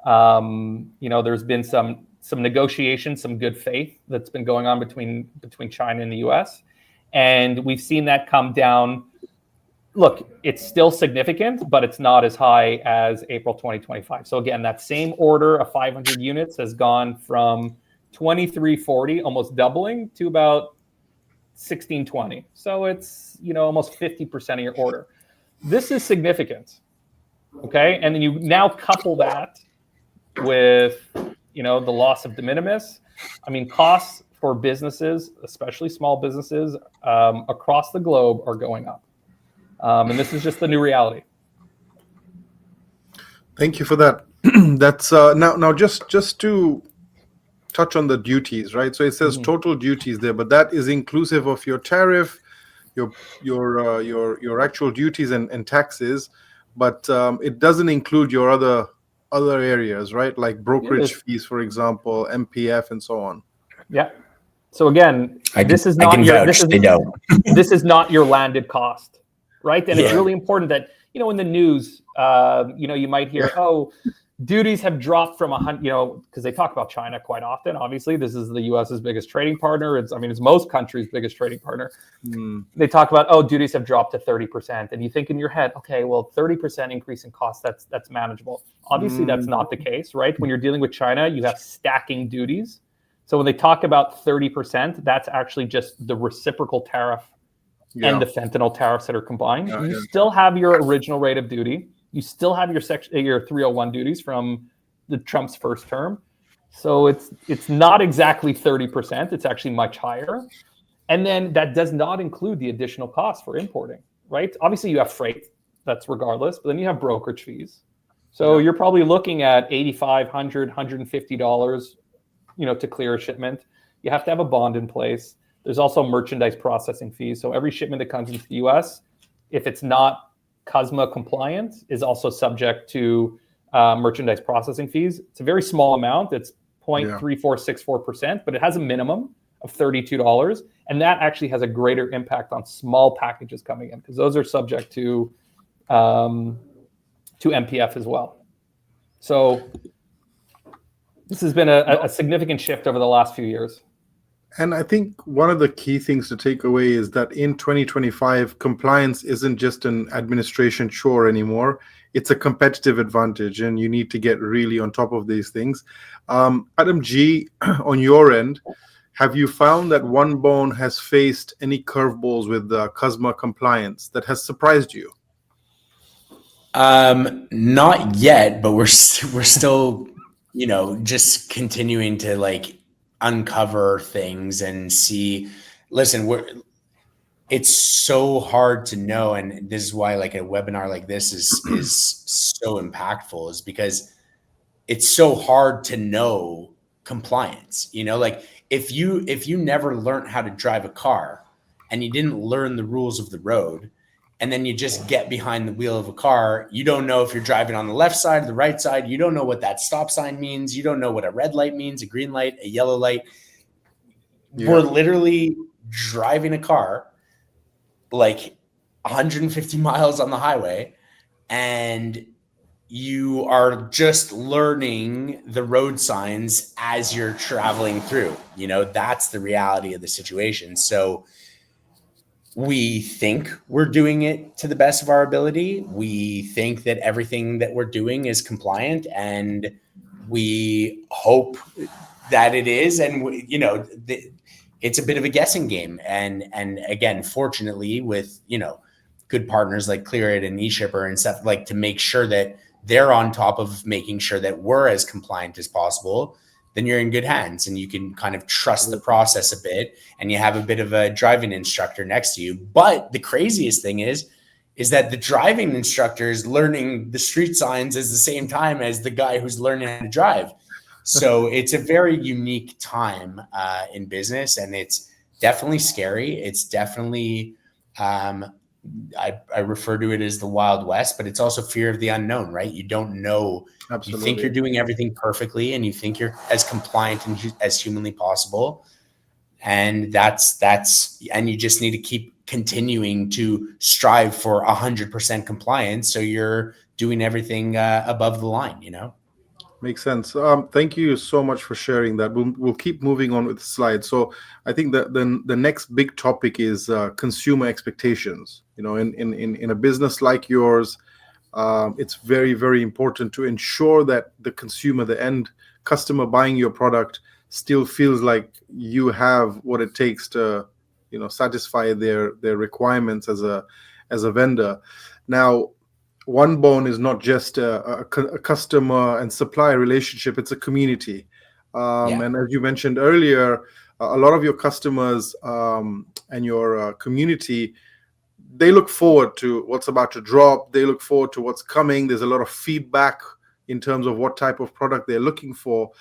There's been some negotiation, some good faith that's been going on between China and the US. And we've seen that come down. Look, it's still significant, but it's not as high as April 2025. So again, that same order of 500 units has gone from $2,340, almost doubling, to about $1,620. So it's, almost 50% of your order. This is significant. Okay. And then you now couple that with, the loss of de minimis. I mean, costs for businesses, especially small businesses across the globe, are going up. And this is just the new reality. Thank you for that. That's now just to touch on the duties, right? So it says total duties there, but that is inclusive of your tariff, your actual duties and taxes, but it doesn't include your other areas, right? Like brokerage fees, for example, MPF, and so on. Yeah. So again, this is not your landed cost, right? And it's really important that, in the news, you might hear, duties have dropped from 100, because they talk about China quite often. Obviously, this is the US's biggest trading partner. It's most countries' biggest trading partner. They talk about, duties have dropped to 30%. And you think in your head, okay, well, 30% increase in cost, that's manageable. Obviously, that's not the case, right? When you're dealing with China, you have stacking duties. So when they talk about 30%, that's actually just the reciprocal tariff and the fentanyl tariffs that are combined. You still have your original rate of duty. You still have your 301 duties from the Trump's first term. So it's not exactly 30%. It's actually much higher. And then that does not include the additional cost for importing, right? Obviously, you have freight. That's regardless. But then you have brokerage fees. So you're probably looking at $85, $100, $150, to clear a shipment. You have to have a bond in place. There's also merchandise processing fees. So every shipment that comes into the US, if it's not CUSMA compliant, is also subject to merchandise processing fees. It's a very small amount. It's 0.3464%, but it has a minimum of $32. And that actually has a greater impact on small packages coming in, because those are subject to MPF as well. So this has been a significant shift over the last few years. And I think one of the key things to take away is that in 2025, compliance isn't just an administration chore anymore. It's a competitive advantage, and you need to get really on top of these things. Adam G, on your end, have you found that OneBone has faced any curveballs with CUSMA compliance that has surprised you? Not yet, but we're still, just continuing to uncover things and see. Listen, it's so hard to know, and this is why a webinar like this is so impactful, is because it's so hard to know compliance. If you never learned how to drive a car and you didn't learn the rules of the road, and then you just get behind the wheel of a car, you don't know if you're driving on the left side or the right side. You don't know what that stop sign means. You don't know what a red light means, a green light, a yellow light. We're literally driving a car 150 miles on the highway, and you are just learning the road signs as you're traveling through. That's the reality of the situation. So we think we're doing it to the best of our ability. We think that everything that we're doing is compliant, and we hope that it is. And it's a bit of a guessing game. And again, fortunately, with good partners like ClearIt and eShipper and stuff, like to make sure that they're on top of making sure that we're as compliant as possible, then you're in good hands and you can kind of trust the process a bit, and you have a bit of a driving instructor next to you. But the craziest thing is that the driving instructor is learning the street signs at the same time as the guy who's learning how to drive. So it's a very unique time in business, and it's definitely scary. It's definitely, I refer to it as the Wild West, but it's also fear of the unknown, right? You don't know. Absolutely. You think you're doing everything perfectly, and you think you're as compliant and as humanly possible. And that's, and you just need to keep continuing to strive for 100% compliance. So you're doing everything above the line, you know? Makes sense. Thank you so much for sharing that. We'll keep moving on with the slides. So I think that the next big topic is consumer expectations. You know, in a business like yours, it's very, very important to ensure that the consumer, the end customer buying your product, still feels like you have what it takes to, you know, satisfy their requirements as a vendor. Now, OneBone is not just a customer and supplier relationship; it's a community. And as you mentioned earlier, a lot of your customers and your community, they look forward to what's about to drop. They look forward to what's coming. There's a lot of feedback in terms of what type of product they're looking for.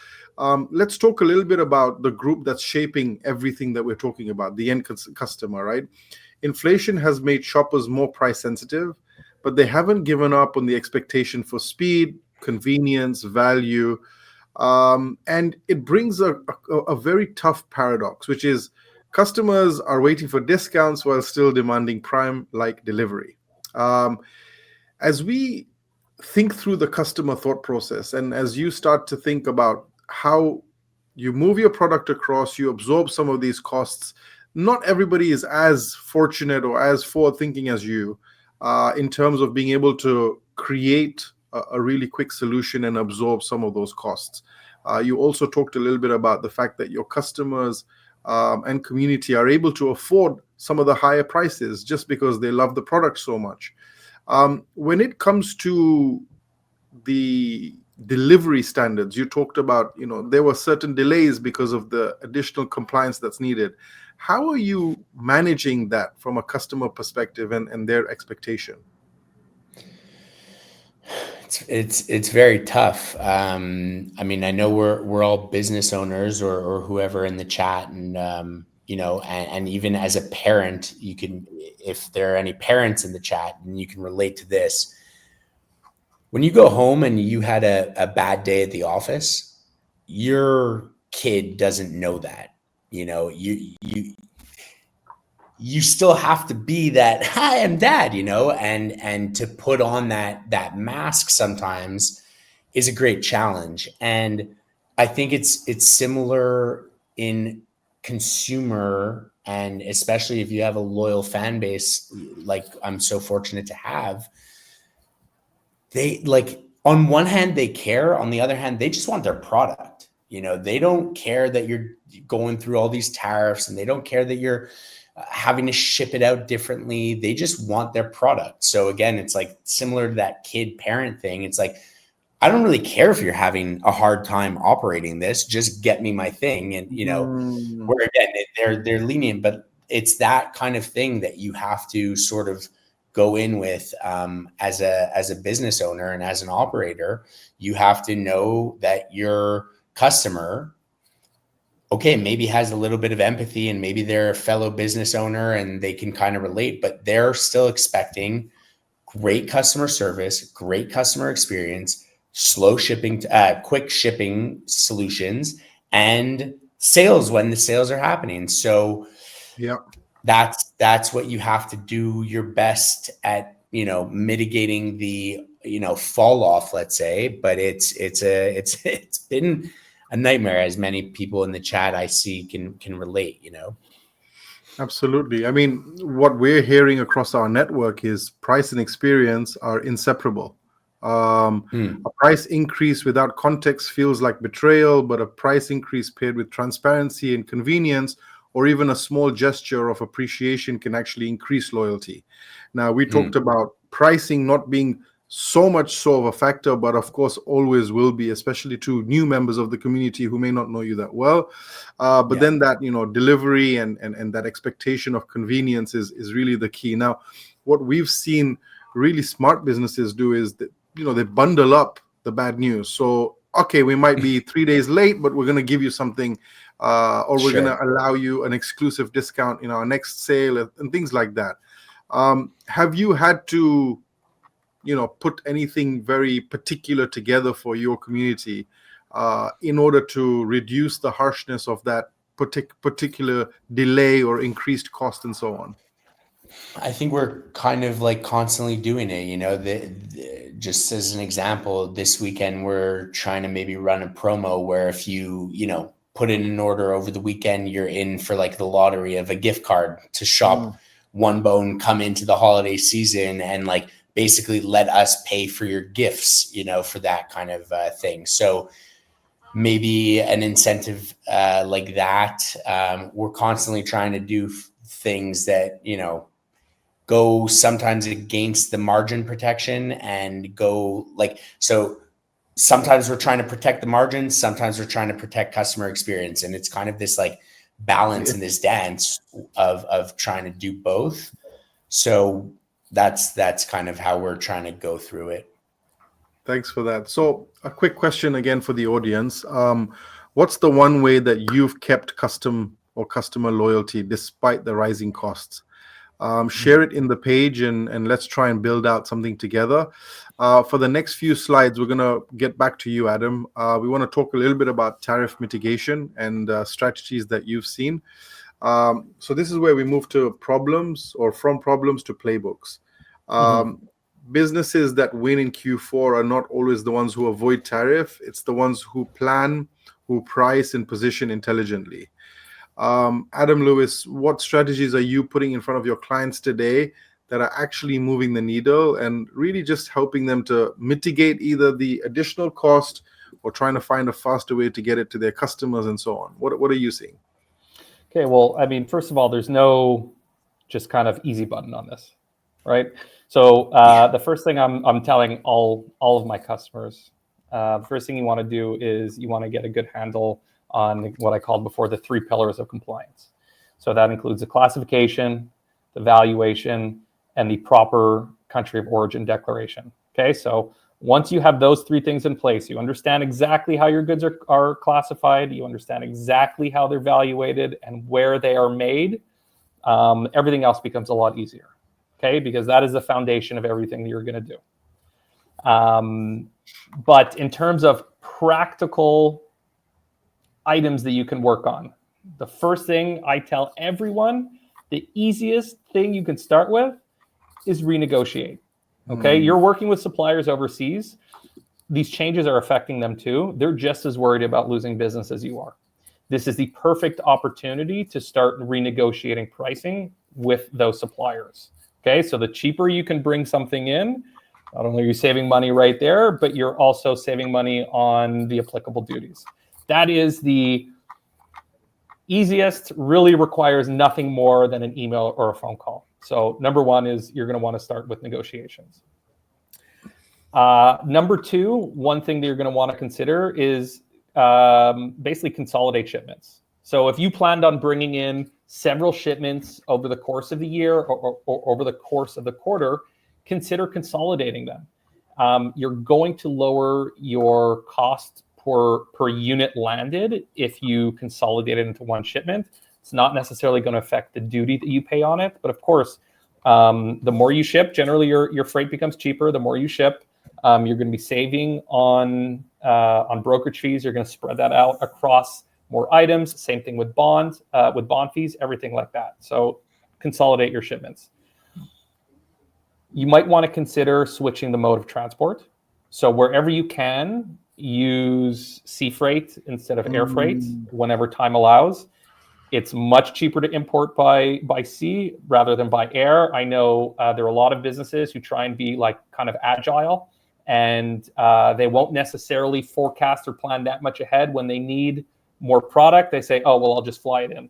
Let's talk a little bit about the group that's shaping everything that we're talking about, the end customer, right? Inflation has made shoppers more price sensitive, but they haven't given up on the expectation for speed, convenience, value. And it brings a very tough paradox, which is customers are waiting for discounts while still demanding prime-like delivery. As we think through the customer thought process, and as you start to think about how you move your product across, you absorb some of these costs, not everybody is as fortunate or as forward-thinking as you in terms of being able to create a really quick solution and absorb some of those costs. You also talked a little bit about the fact that your customers and community are able to afford some of the higher prices just because they love the product so much. When it comes to the delivery standards, you talked about, you know, there were certain delays because of the additional compliance that's needed. How are you managing that from a customer perspective and their expectation? It's very tough. I mean, I know we're all business owners or whoever in the chat, and you know, and even as a parent, you can, if there are any parents in the chat, and you can relate to this. When you go home and you had a bad day at the office, your kid doesn't know that. You know, you still have to be that, hi, I'm dad, you know, and to put on that mask sometimes is a great challenge. And I think it's similar in consumer, and especially if you have a loyal fan base like I'm so fortunate to have. They, like, on one hand they care, on the other hand they just want their product. You know, they don't care that you're going through all these tariffs, and they don't care that you're having to ship it out differently. They just want their product. So again, it's like similar to that kid parent thing. It's like, I don't really care if you're having a hard time operating this, just get me my thing. And, you know, where again, they're lenient, but it's that kind of thing that you have to sort of go in with as a business owner and as an operator. You have to know that your customer, okay, maybe has a little bit of empathy, and maybe they're a fellow business owner and they can kind of relate, but they're still expecting great customer service, great customer experience, slow shipping, quick shipping solutions, and sales when the sales are happening. So yeah, that's what you have to do your best at, you know, mitigating the, you know, fall off, let's say. But it's been a nightmare, as many people in the chat I see can relate, you know. Absolutely. I mean, what we're hearing across our network is price and experience are inseparable. A price increase without context feels like betrayal, but a price increase paired with transparency and convenience or even a small gesture of appreciation can actually increase loyalty. Now, we talked about pricing not being so much so of a factor, but of course always will be, especially to new members of the community who may not know you that well. But then that, delivery and that expectation of convenience is really the key. Now, what we've seen really smart businesses do is that, they bundle up the bad news. So, okay, we might be 3 days late, but we're going to give you something, or we're going to allow you an exclusive discount in our next sale and things like that. Have you had to, put anything very particular together for your community in order to reduce the harshness of that particular delay or increased cost and so on? I think we're kind of like constantly doing it, just as an example, this weekend, we're trying to maybe run a promo where if you, put in an order over the weekend, you're in for like the lottery of a gift card to shop OneBone, come into the holiday season and like basically let us pay for your gifts, for that kind of thing. So maybe an incentive like that. We're constantly trying to do things that, go sometimes against the margin protection and go like, so sometimes we're trying to protect the margins, sometimes we're trying to protect customer experience. And it's kind of this like balance in this dance of trying to do both. So that's kind of how we're trying to go through it. Thanks for that. So a quick question again for the audience. What's the one way that you've kept customer loyalty despite the rising costs? Share it in the page and let's try and build out something together. For the next few slides, we're going to get back to you, Adam. We want to talk a little bit about tariff mitigation and strategies that you've seen. So this is where we move to problems, or from problems to playbooks. Businesses that win in Q4 are not always the ones who avoid tariff. It's the ones who plan, who price and position intelligently. Adam Lewis, what strategies are you putting in front of your clients today that are actually moving the needle and really just helping them to mitigate either the additional cost or trying to find a faster way to get it to their customers and so on? What are you seeing? Okay, well, I mean, first of all, there's no just kind of easy button on this, right? So the first thing I'm telling all of my customers, first thing you want to do is you want to get a good handle on what I called before the 3 pillars of compliance. So that includes the classification, the valuation, and the proper country of origin declaration. Okay, so once you have those 3 things in place, you understand exactly how your goods are classified, you understand exactly how they're valuated and where they are made, everything else becomes a lot easier. Okay, because that is the foundation of everything that you're going to do. But in terms of practical items that you can work on, the first thing I tell everyone, the easiest thing you can start with is renegotiate. Okay, you're working with suppliers overseas. These changes are affecting them too. They're just as worried about losing business as you are. This is the perfect opportunity to start renegotiating pricing with those suppliers. Okay, so the cheaper you can bring something in, not only are you saving money right there, but you're also saving money on the applicable duties. That is the easiest, really requires nothing more than an email or a phone call. So number one is you're going to want to start with negotiations. Number 2, one thing that you're going to want to consider is basically consolidate shipments. So if you planned on bringing in several shipments over the course of the year or over the course of the quarter, consider consolidating them. You're going to lower your cost per unit landed if you consolidate it into one shipment. It's not necessarily going to affect the duty that you pay on it, but of course, the more you ship, generally your freight becomes cheaper. The more you ship, you're going to be saving on brokerage fees. You're going to spread that out across more items. Same thing with bond fees, everything like that. So consolidate your shipments. You might want to consider switching the mode of transport. So wherever you can, use sea freight instead of air freight whenever time allows. It's much cheaper to import by sea rather than by air. I know there are a lot of businesses who try and be like kind of agile, and they won't necessarily forecast or plan that much ahead. When they need more product, they say, oh, well, I'll just fly it in.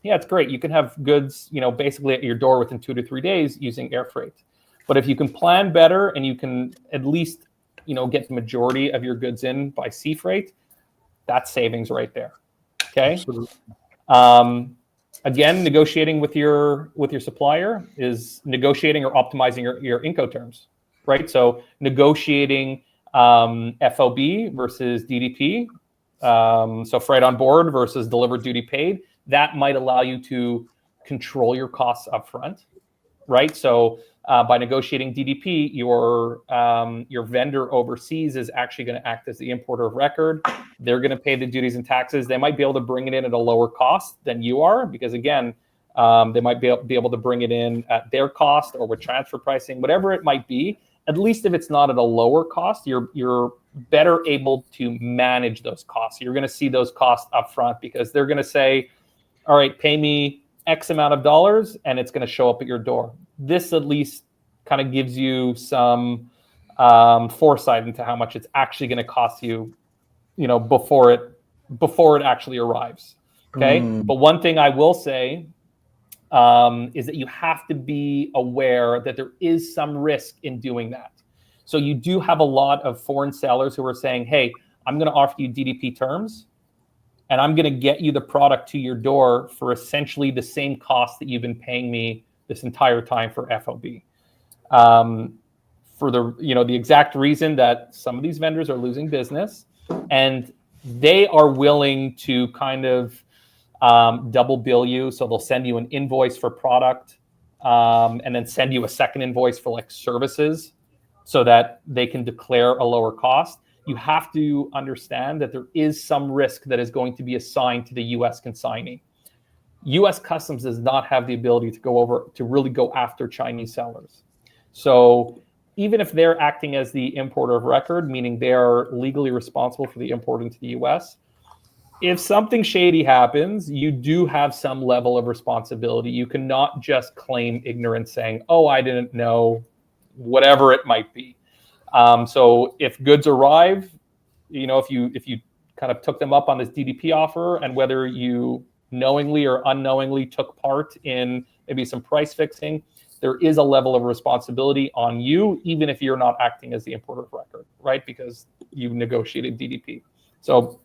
yeah, it's great. You can have goods, basically at your door within 2 to 3 days using air freight. But if you can plan better and you can at least, get the majority of your goods in by sea freight, that's savings right there. Okay. Absolutely. Again, negotiating with your supplier is negotiating or optimizing your Incoterms, right? So negotiating FOB versus DDP, so freight on board versus delivered duty paid. That might allow you to control your costs upfront, right? So by negotiating DDP, your vendor overseas is actually going to act as the importer of record. They're going to pay the duties and taxes. They might be able to bring it in at a lower cost than you are, because again, they might be able to bring it in at their cost or with transfer pricing, whatever it might be. At least if it's not at a lower cost, you're better able to manage those costs. You're going to see those costs upfront because they're going to say, all right, pay me X amount of dollars, and it's going to show up at your door. This at least kind of gives you some foresight into how much it's actually going to cost you, before it actually arrives. Okay. But one thing I will say is that you have to be aware that there is some risk in doing that. So you do have a lot of foreign sellers who are saying, hey, I'm going to offer you DDP terms, and I'm going to get you the product to your door for essentially the same cost that you've been paying me this entire time for FOB. For the exact reason that some of these vendors are losing business, and they are willing to kind of double bill you. So they'll send you an invoice for product, and then send you a second invoice for like services, so that they can declare a lower cost. You have to understand that there is some risk that is going to be assigned to the U.S. consignee. U.S. Customs does not have the ability to really go after Chinese sellers. So even if they're acting as the importer of record, meaning they are legally responsible for the import into the U.S., if something shady happens, you do have some level of responsibility. You cannot just claim ignorance saying, oh, I didn't know, whatever it might be. So if goods arrive, if you kind of took them up on this DDP offer, and whether you knowingly or unknowingly took part in maybe some price fixing, there is a level of responsibility on you, even if you're not acting as the importer of record, right? Because you negotiated DDP. So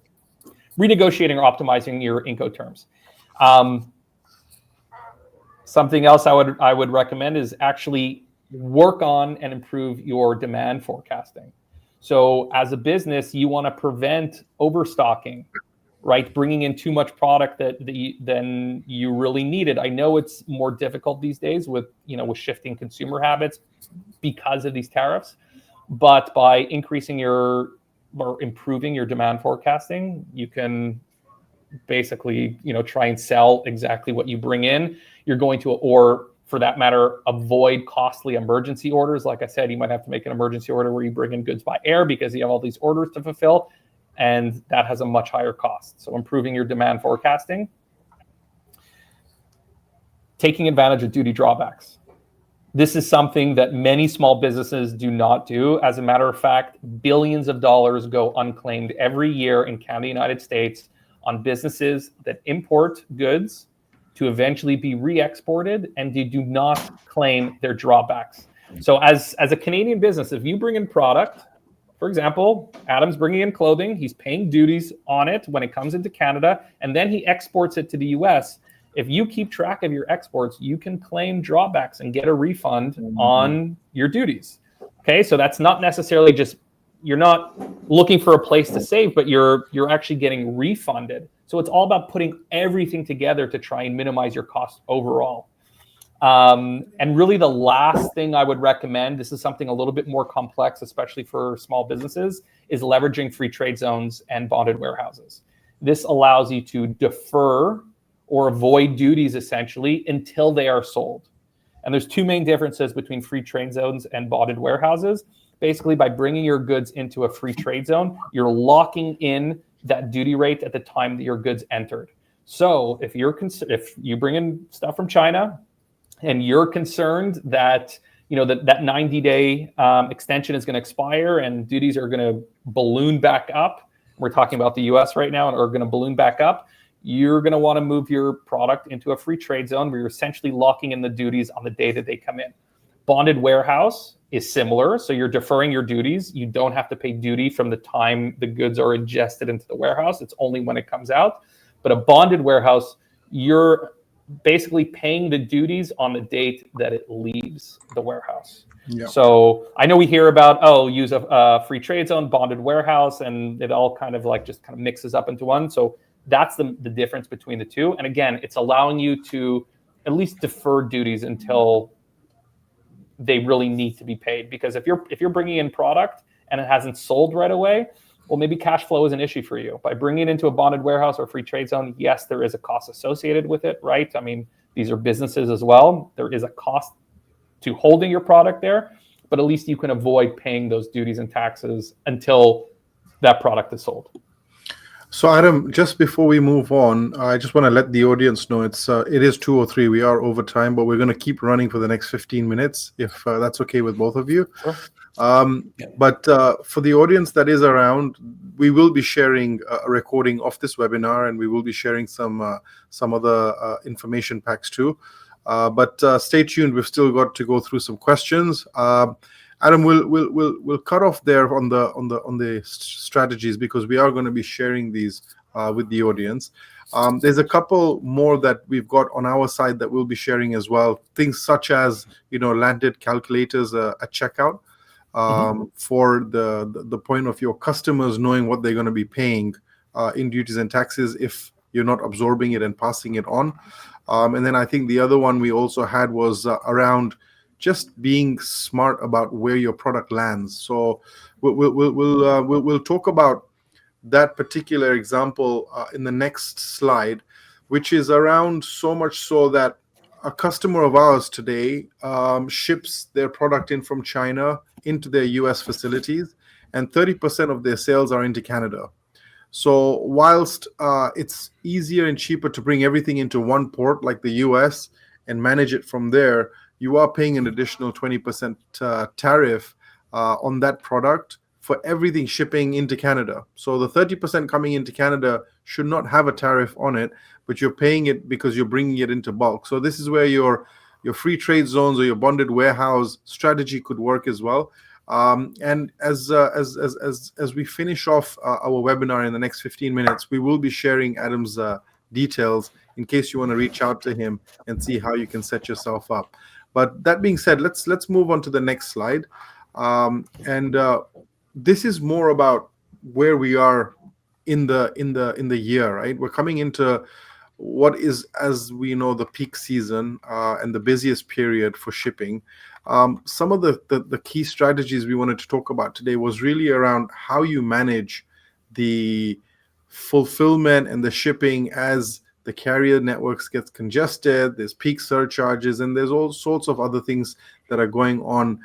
renegotiating or optimizing your Incoterms. Something else I would recommend is actually work on and improve your demand forecasting. So as a business, you want to prevent overstocking, right? Bringing in too much product than you really needed. I know it's more difficult these days with shifting consumer habits because of these tariffs, but by increasing or improving your demand forecasting, you can basically, try and sell exactly what you bring in. You're going to, or for that matter, avoid costly emergency orders. Like I said, you might have to make an emergency order where you bring in goods by air because you have all these orders to fulfill, and that has a much higher cost. So improving your demand forecasting. Taking advantage of duty drawbacks. This is something that many small businesses do not do. As a matter of fact, billions of dollars go unclaimed every year in Canada, United States, on businesses that import goods to eventually be re-exported, and they do not claim their drawbacks. So as a Canadian business, if you bring in product, for example, Adam's bringing in clothing, he's paying duties on it when it comes into Canada, and then he exports it to the US. If you keep track of your exports, you can claim drawbacks and get a refund on your duties. Okay, so that's not necessarily just, you're not looking for a place to save, but you're actually getting refunded. So it's all about putting everything together to try and minimize your cost overall. And really the last thing I would recommend, this is something a little bit more complex, especially for small businesses, is leveraging free trade zones and bonded warehouses. This allows you to defer or avoid duties essentially until they are sold. And there's two main differences between free trade zones and bonded warehouses. Basically, by bringing your goods into a free trade zone, you're locking in that duty rate at the time that your goods entered. So if you bring in stuff from China and you're concerned that that 90-day extension is going to expire and duties are going to balloon back up, we're talking about the US right now, and are going to balloon back up, you're going to want to move your product into a free trade zone where you're essentially locking in the duties on the day that they come in. Bonded warehouse is similar. So you're deferring your duties. You don't have to pay duty from the time the goods are ingested into the warehouse. It's only when it comes out. But a bonded warehouse, you're basically paying the duties on the date that it leaves the warehouse. Yeah. So I know we hear about, use a free trade zone, bonded warehouse, and it all kind of mixes up into one. So that's the difference between the two. And again, it's allowing you to at least defer duties until they really need to be paid. Because if you're bringing in product and it hasn't sold right away, well, maybe cash flow is an issue for you. By bringing it into a bonded warehouse or free trade zone, yes, there is a cost associated with it, right? I mean, these are businesses as well. There is a cost to holding your product there, but at least you can avoid paying those duties and taxes until that product is sold. So Adam, just before we move on, I just want to let the audience know it is 2:03. We are over time, but we're going to keep running for the next 15 minutes, if that's okay with both of you. Sure. But for the audience that is around, we will be sharing a recording of this webinar, and we will be sharing some other information packs too. But stay tuned. We've still got to go through some questions. Adam, we'll cut off there on the strategies, because we are going to be sharing these with the audience. There's a couple more that we've got on our side that we'll be sharing as well. Things such as landed calculators at checkout for the point of your customers knowing what they're going to be paying in duties and taxes if you're not absorbing it and passing it on. And then I think the other one we also had was around just being smart about where your product lands. So we'll talk about that particular example in the next slide, which is around so much so that a customer of ours today ships their product in from China into their US facilities, and 30% of their sales are into Canada. So whilst it's easier and cheaper to bring everything into one port like the US and manage it from there, you are paying an additional 20% tariff on that product for everything shipping into Canada. So the 30% coming into Canada should not have a tariff on it, but you're paying it because you're bringing it into bulk. So this is where your free trade zones or your bonded warehouse strategy could work as well. And as we finish off our webinar in the next 15 minutes, we will be sharing Adam's details in case you want to reach out to him and see how you can set yourself up. But that being said, let's move on to the next slide. This is more about where we are in the year, right? We're coming into what is, as we know, the peak season and the busiest period for shipping. Some of the key strategies we wanted to talk about today was really around how you manage the fulfillment and the shipping as the carrier networks get congested. There's peak surcharges, and there's all sorts of other things that are going on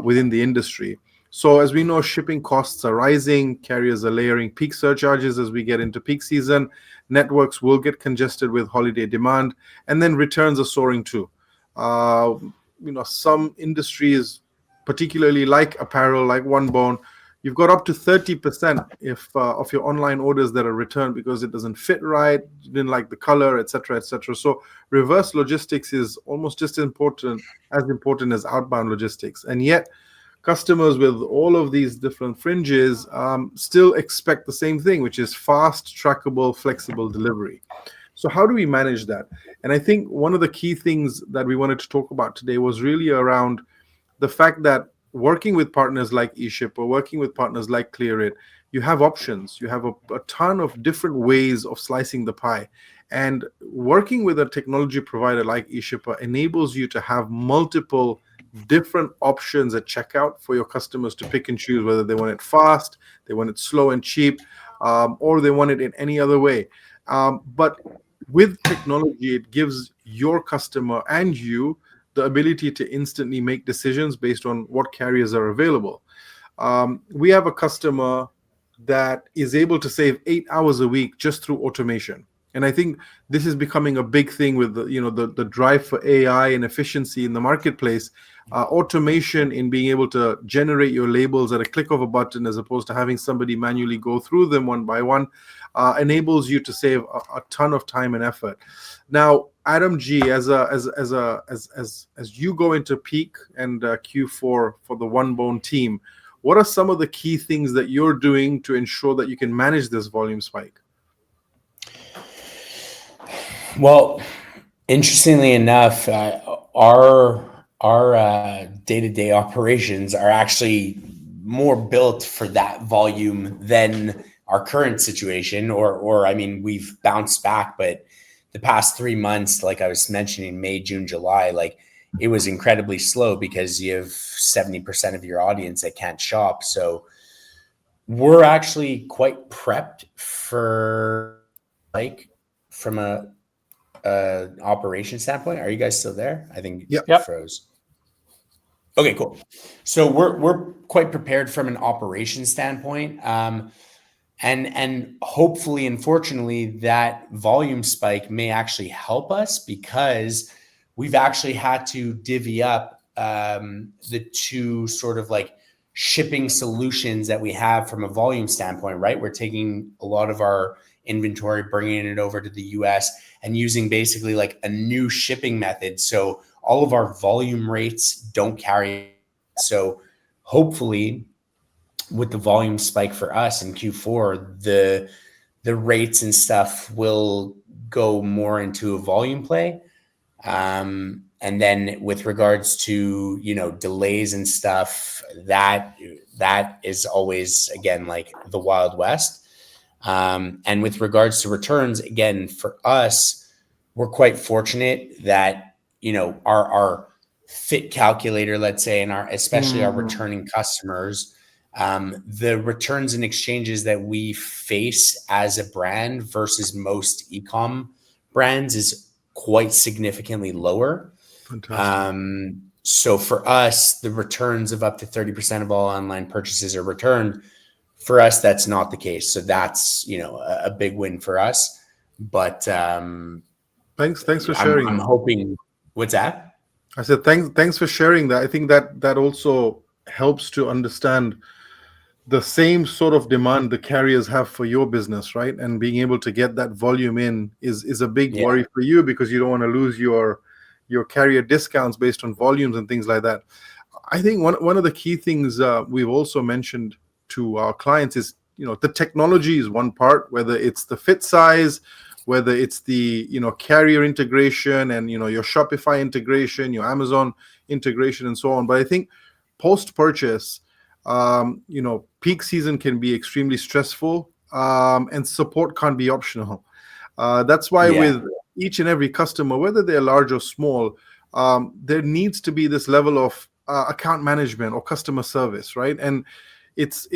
within the industry. So as we know, shipping costs are rising. Carriers are layering peak surcharges as we get into peak season. Networks will get congested with holiday demand, and then returns are soaring too. Some industries, particularly like apparel, like OneBone, you've got up to 30% of your online orders that are returned because it doesn't fit right, you didn't like the color, etc., etc. So reverse logistics is almost just as important as outbound logistics. And yet customers with all of these different fringes still expect the same thing, which is fast, trackable, flexible delivery. So how do we manage that? And I think one of the key things that we wanted to talk about today was really around the fact that working with partners like eShipper, working with partners like ClearIt, you have options. You have a ton of different ways of slicing the pie. And working with a technology provider like eShipper enables you to have multiple different options at checkout for your customers to pick and choose whether they want it fast, they want it slow and cheap, or they want it in any other way. But with technology, it gives your customer and you the ability to instantly make decisions based on what carriers are available. We have a customer that is able to save 8 hours a week just through automation. And I think this is becoming a big thing with the drive for AI and efficiency in the marketplace. Automation in being able to generate your labels at a click of a button, as opposed to having somebody manually go through them one by one, enables you to save a ton of time and effort. Now, Adam G, as you go into peak and Q4 for the OneBone team, what are some of the key things that you're doing to ensure that you can manage this volume spike? Well, interestingly enough, our day-to-day operations are actually more built for that volume than our current situation, or I mean, we've bounced back, but the past 3 months, like I was mentioning, May, June, July, like it was incredibly slow because you have 70% of your audience that can't shop. So we're actually quite prepped for, like, from a operation standpoint. Are you guys still there? I think Yep. it froze. Okay, cool. So we're quite prepared from an operation standpoint. And hopefully and fortunately, that volume spike may actually help us, because we've actually had to divvy up the two sort of like shipping solutions that we have from a volume standpoint, right? We're taking a lot of our inventory, bringing it over to the US, and using basically like a new shipping method. So all of our volume rates don't carry. So hopefully, with the volume spike for us in Q4, the rates and stuff will go more into a volume play. And then with regards to, delays and stuff, that is always, again, like the Wild West. And with regards to returns, again, for us, we're quite fortunate that, our fit calculator, let's say, and especially our returning customers, the returns and exchanges that we face as a brand versus most e-com brands is quite significantly lower. Fantastic. So for us, the returns of up to 30% of all online purchases are returned. For us, that's not the case. So that's, a big win for us. But thanks for sharing. I'm hoping. What's that? I said thanks for sharing that. I think that also helps to understand the same sort of demand the carriers have for your business, right? And being able to get that volume in is a big worry for you, because you don't want to lose your carrier discounts based on volumes and things like that. I think one of the key things we've also mentioned to our clients is, the technology is one part, whether it's the fit size, whether it's the carrier integration and your Shopify integration, your Amazon integration, and so on. But I think post-purchase, peak season can be extremely stressful, and support can't be optional. That's why with each and every customer, whether they're large or small, there needs to be this level of account management or customer service, right? And it's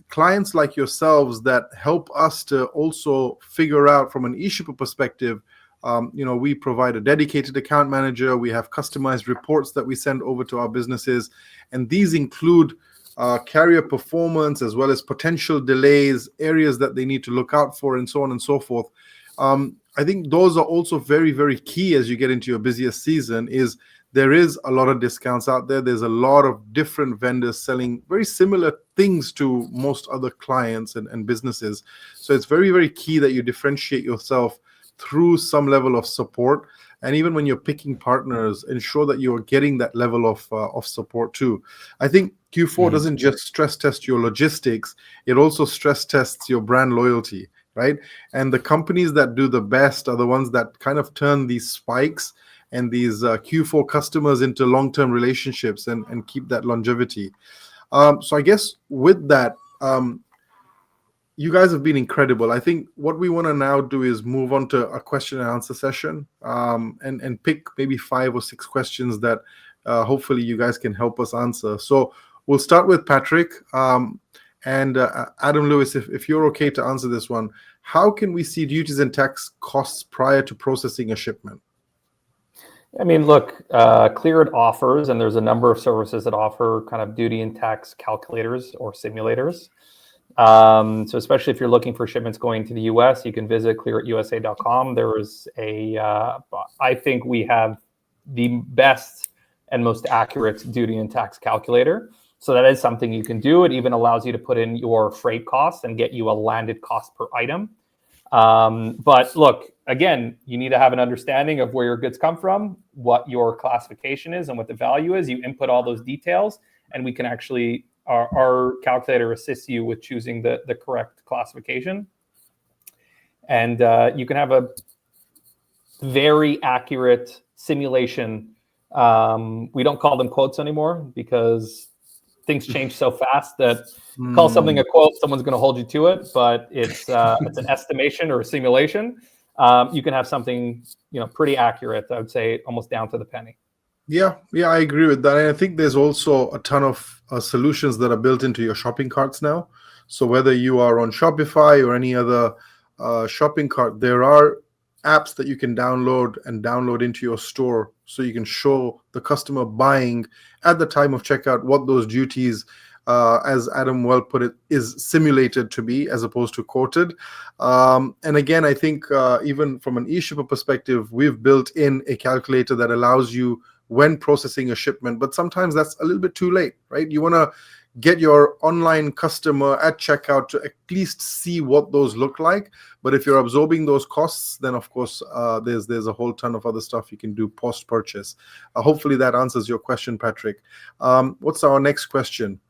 clients like yourselves that help us to also figure out from an eShipper perspective. We provide a dedicated account manager. We have customized reports that we send over to our businesses, and these include carrier performance as well as potential delays, areas that they need to look out for, and so on and so forth. I think those are also very, very key as you get into your busiest season. There is a lot of discounts out there. There's a lot of different vendors selling very similar things to most other clients and businesses. So it's very, very key that you differentiate yourself through some level of support. And even when you're picking partners, ensure that you're getting that level of support too. I think Q4 doesn't just stress test your logistics, it also stress tests your brand loyalty, right? And the companies that do the best are the ones that kind of turn these spikes and these Q4 customers into long-term relationships and keep that longevity. So I guess with that, you guys have been incredible. I think what we want to now do is move on to a question and answer session, and pick maybe 5 or 6 questions that hopefully you guys can help us answer. So we'll start with Patrick, and Adam Lewis, if you're okay to answer this one. How can we see duties and tax costs prior to processing a shipment? I mean, look, Cleared offers, and there's a number of services that offer kind of duty and tax calculators or simulators. So especially if you're looking for shipments going to the US, you can visit clearitusa.com. There is I think we have the best and most accurate duty and tax calculator. So that is something you can do. It even allows you to put in your freight costs and get you a landed cost per item. But look, again, you need to have an understanding of where your goods come from, what your classification is, and what the value is. You input all those details, and we can actually, our calculator assists you with choosing the correct classification. And you can have a very accurate simulation. We don't call them quotes anymore because things change so fast that call something a quote, someone's going to hold you to it, but it's an estimation or a simulation. You can have something, pretty accurate. I would say almost down to the penny. Yeah, I agree with that. And I think there's also a ton of solutions that are built into your shopping carts now. So whether you are on Shopify or any other shopping cart, there are apps that you can download into your store, so you can show the customer buying at the time of checkout what those duties, as Adam well put it, is simulated to be as opposed to quoted. And again, I think even from an eShipper perspective, we've built in a calculator that allows you when processing a shipment, but sometimes that's a little bit too late, right? You want to get your online customer at checkout to at least see what those look like. But if you're absorbing those costs, then of course there's a whole ton of other stuff you can do post-purchase. Hopefully that answers your question, Patrick. What's our next question?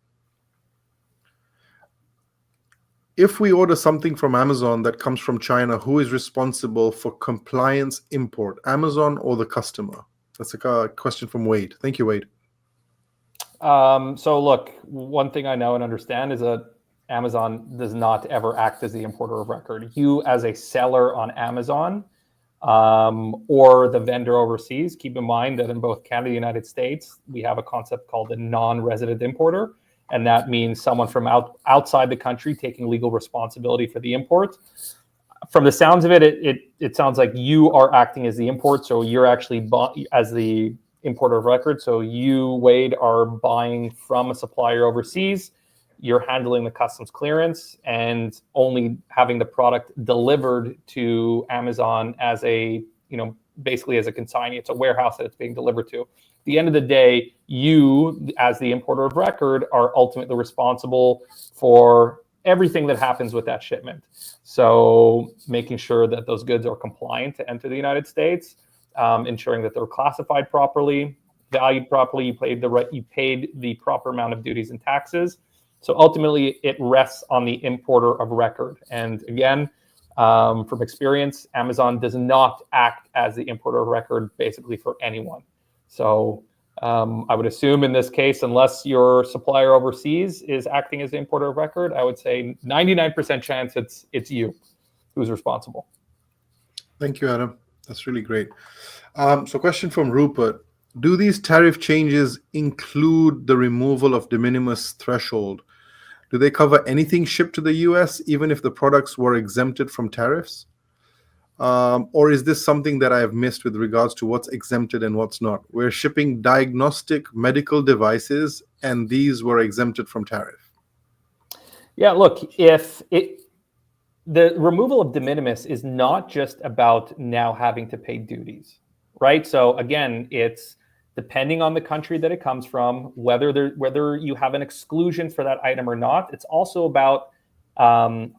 If we order something from Amazon that comes from China, who is responsible for compliance import, Amazon or the customer? That's a question from Wade. Thank you, Wade. So look, one thing I know and understand is that Amazon does not ever act as the importer of record. You as a seller on Amazon or the vendor overseas, keep in mind that in both Canada and the United States, we have a concept called a non-resident importer. And that means someone from outside the country taking legal responsibility for the import. From the sounds of it, it sounds like you are acting as the import. So you're actually as the importer of record. So you, Wade, are buying from a supplier overseas. You're handling the customs clearance and only having the product delivered to Amazon as basically as a consignee. It's a warehouse that it's being delivered to. At the end of the day, you, as the importer of record, are ultimately responsible for everything that happens with that shipment. So making sure that those goods are compliant to enter the United States, ensuring that they're classified properly, valued properly, you paid the proper amount of duties and taxes. So ultimately, it rests on the importer of record. And again, from experience, Amazon does not act as the importer of record basically for anyone. So I would assume in this case, unless your supplier overseas is acting as the importer of record, I would say 99% chance it's you who's responsible. Thank you, Adam. That's really great. So question from Rupert. Do these tariff changes include the removal of de minimis threshold? Do they cover anything shipped to the US, even if the products were exempted from tariffs? Or is this something that I have missed with regards to what's exempted and what's not? We're shipping diagnostic medical devices, and these were exempted from tariff. Yeah, look, the removal of de minimis is not just about now having to pay duties, right? So again, it's depending on the country that it comes from, whether you have an exclusion for that item or not. It's also about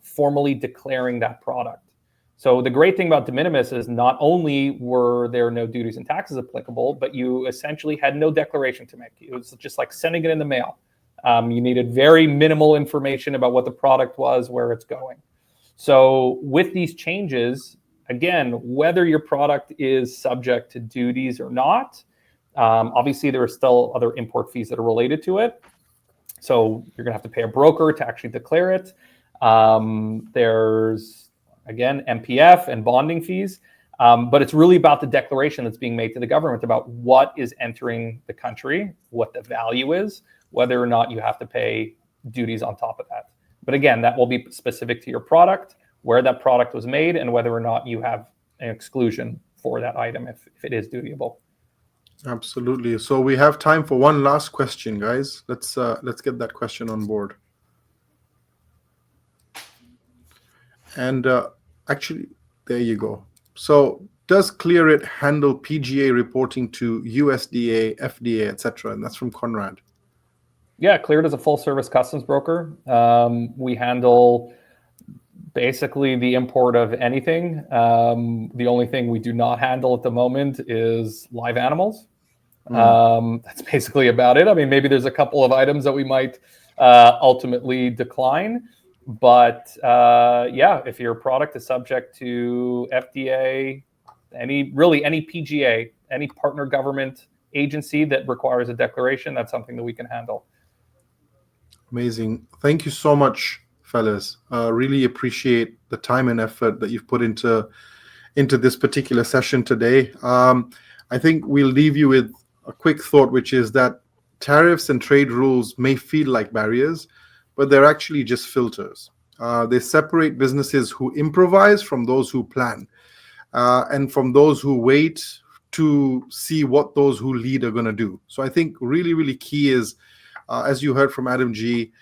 formally declaring that product. So the great thing about de minimis is not only were there no duties and taxes applicable, but you essentially had no declaration to make. It was just like sending it in the mail. You needed very minimal information about what the product was, where it's going. So with these changes, again, whether your product is subject to duties or not, obviously there are still other import fees that are related to it. So you're going to have to pay a broker to actually declare it. There's, again, MPF and bonding fees. But it's really about the declaration that's being made to the government about what is entering the country, what the value is, whether or not you have to pay duties on top of that. But again, that will be specific to your product, where that product was made, and whether or not you have an exclusion for that item if it is dutiable. Absolutely. So we have time for one last question, guys. Let's get that question on board. And actually, there you go. So does Clearit handle PGA reporting to USDA, FDA, etc.? And that's from Conrad. Yeah, Clearit is a full service customs broker. We handle basically the import of anything. The only thing we do not handle at the moment is live animals. That's basically about it. I mean, maybe there's a couple of items that we might ultimately decline. But yeah, if your product is subject to FDA, any PGA, any partner government agency that requires a declaration, that's something that we can handle. Amazing. Thank you so much, fellas. Really appreciate the time and effort that you've put into this particular session today. I think we'll leave you with a quick thought, which is that tariffs and trade rules may feel like barriers, but they're actually just filters. They separate businesses who improvise from those who plan, and from those who wait to see what those who lead are going to do. So I think really, really key is, as you heard from Adam G,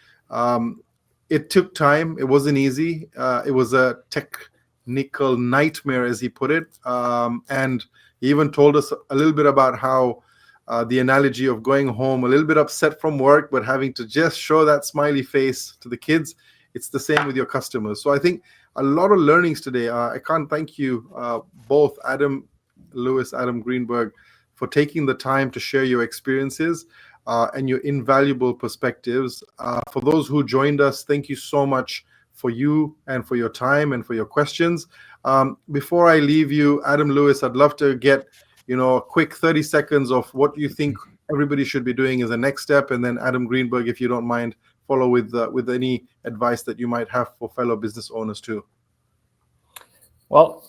it took time. It wasn't easy. It was a technical nightmare, as he put it. And he even told us a little bit about how the analogy of going home a little bit upset from work, but having to just show that smiley face to the kids. It's the same with your customers. So I think a lot of learnings today. I can't thank you both, Adam Lewis, Adam Greenberg, for taking the time to share your experiences and your invaluable perspectives. For those who joined us, thank you so much for you and for your time and for your questions. Before I leave you, Adam Lewis, I'd love to get a quick 30 seconds of what you think everybody should be doing as a next step, and then Adam Greenberg, if you don't mind, follow with any advice that you might have for fellow business owners too. Well,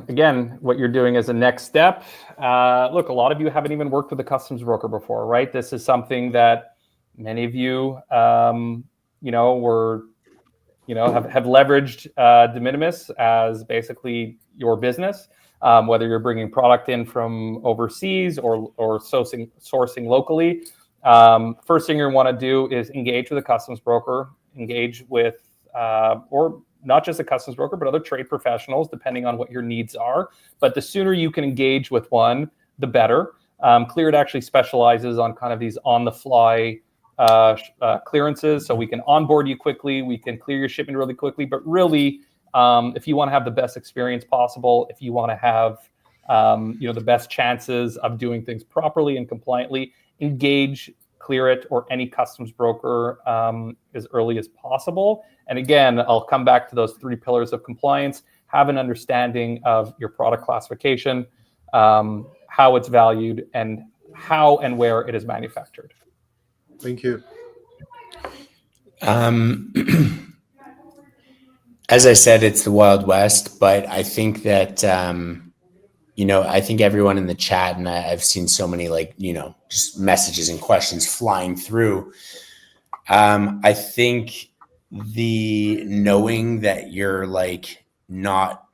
again, what you're doing as a next step, look, a lot of you haven't even worked with a customs broker before, right? This is something that many of you, have leveraged de minimis as basically your business, whether you're bringing product in from overseas or sourcing locally. First thing you want to do is engage with a customs broker, engage with, or not just a customs broker, but other trade professionals, depending on what your needs are. But the sooner you can engage with one, the better. Clearit actually specializes on kind of these on-the-fly clearances, so we can onboard you quickly, we can clear your shipment really quickly. But really, if you want to have the best experience possible, if you want to have the best chances of doing things properly and compliantly, engage Clearit or any customs broker as early as possible. And again, I'll come back to those 3 pillars of compliance. Have an understanding of your product classification, how it's valued, and how and where it is manufactured. Thank you. As I said, it's the Wild West, but I think that I think everyone in the chat, and I've seen so many just messages and questions flying through. I think the knowing that you're not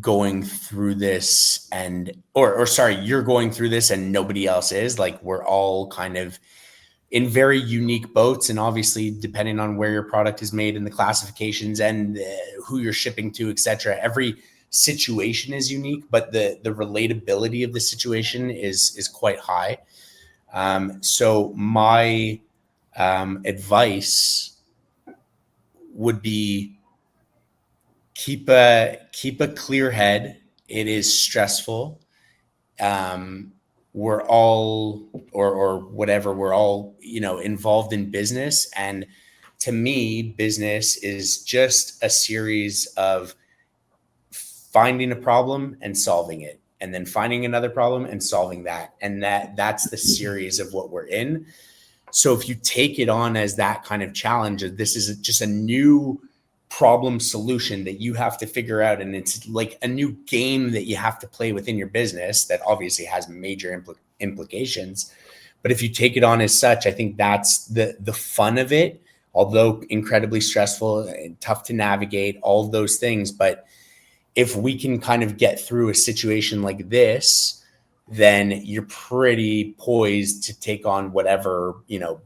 going through this you're going through this and nobody else is, we're all kind of in very unique boats, and obviously depending on where your product is made and the classifications and who you're shipping to, etc. Every situation is unique, but the relatability of the situation is quite high. So my advice would be keep a clear head. It is stressful. We're all we're all involved in business, and to me, business is just a series of finding a problem and solving it, and then finding another problem and solving that. And that's the series of what we're in. So if you take it on as that kind of challenge, this is just a new problem solution that you have to figure out. And it's like a new game that you have to play within your business that obviously has major implications. But if you take it on as such, I think that's the fun of it, although incredibly stressful and tough to navigate, all of those things. But if we can kind of get through a situation like this, then you're pretty poised to take on whatever,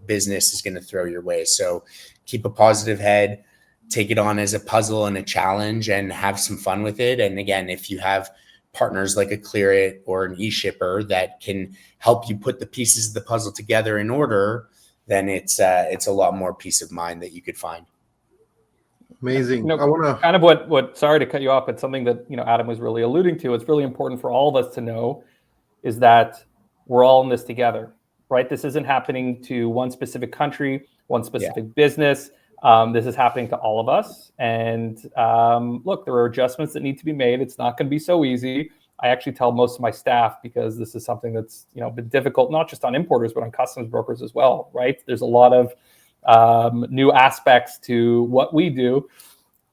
business is going to throw your way. So keep a positive head, take it on as a puzzle and a challenge and have some fun with it. And again, if you have partners like a ClearIt or an eShipper that can help you put the pieces of the puzzle together in order, then it's a lot more peace of mind that you could find. Amazing. I want to kind of what. Sorry to cut you off, but something that Adam was really alluding to. It's really important for all of us to know is that we're all in this together, right? This isn't happening to one specific country, one specific business. This is happening to all of us. And look, there are adjustments that need to be made. It's not going to be so easy. I actually tell most of my staff, because this is something that's been difficult, not just on importers, but on customs brokers as well, right? There's a lot of new aspects to what we do.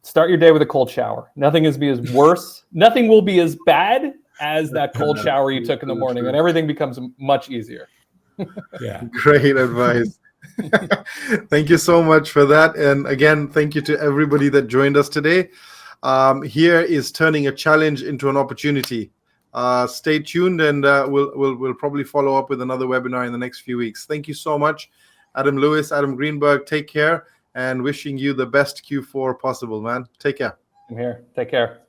Start your day with a cold shower. Nothing will be as bad as that cold shower you took in the morning, and everything becomes much easier. Yeah. Great advice. Thank you so much for that. And again, thank you to everybody that joined us today. Here is turning a challenge into an opportunity. Stay tuned, and we'll probably follow up with another webinar in the next few weeks. Thank you so much, Adam Lewis, Adam Greenberg. Take care, and wishing you the best Q4 possible, man. Take care. I'm here. Take care.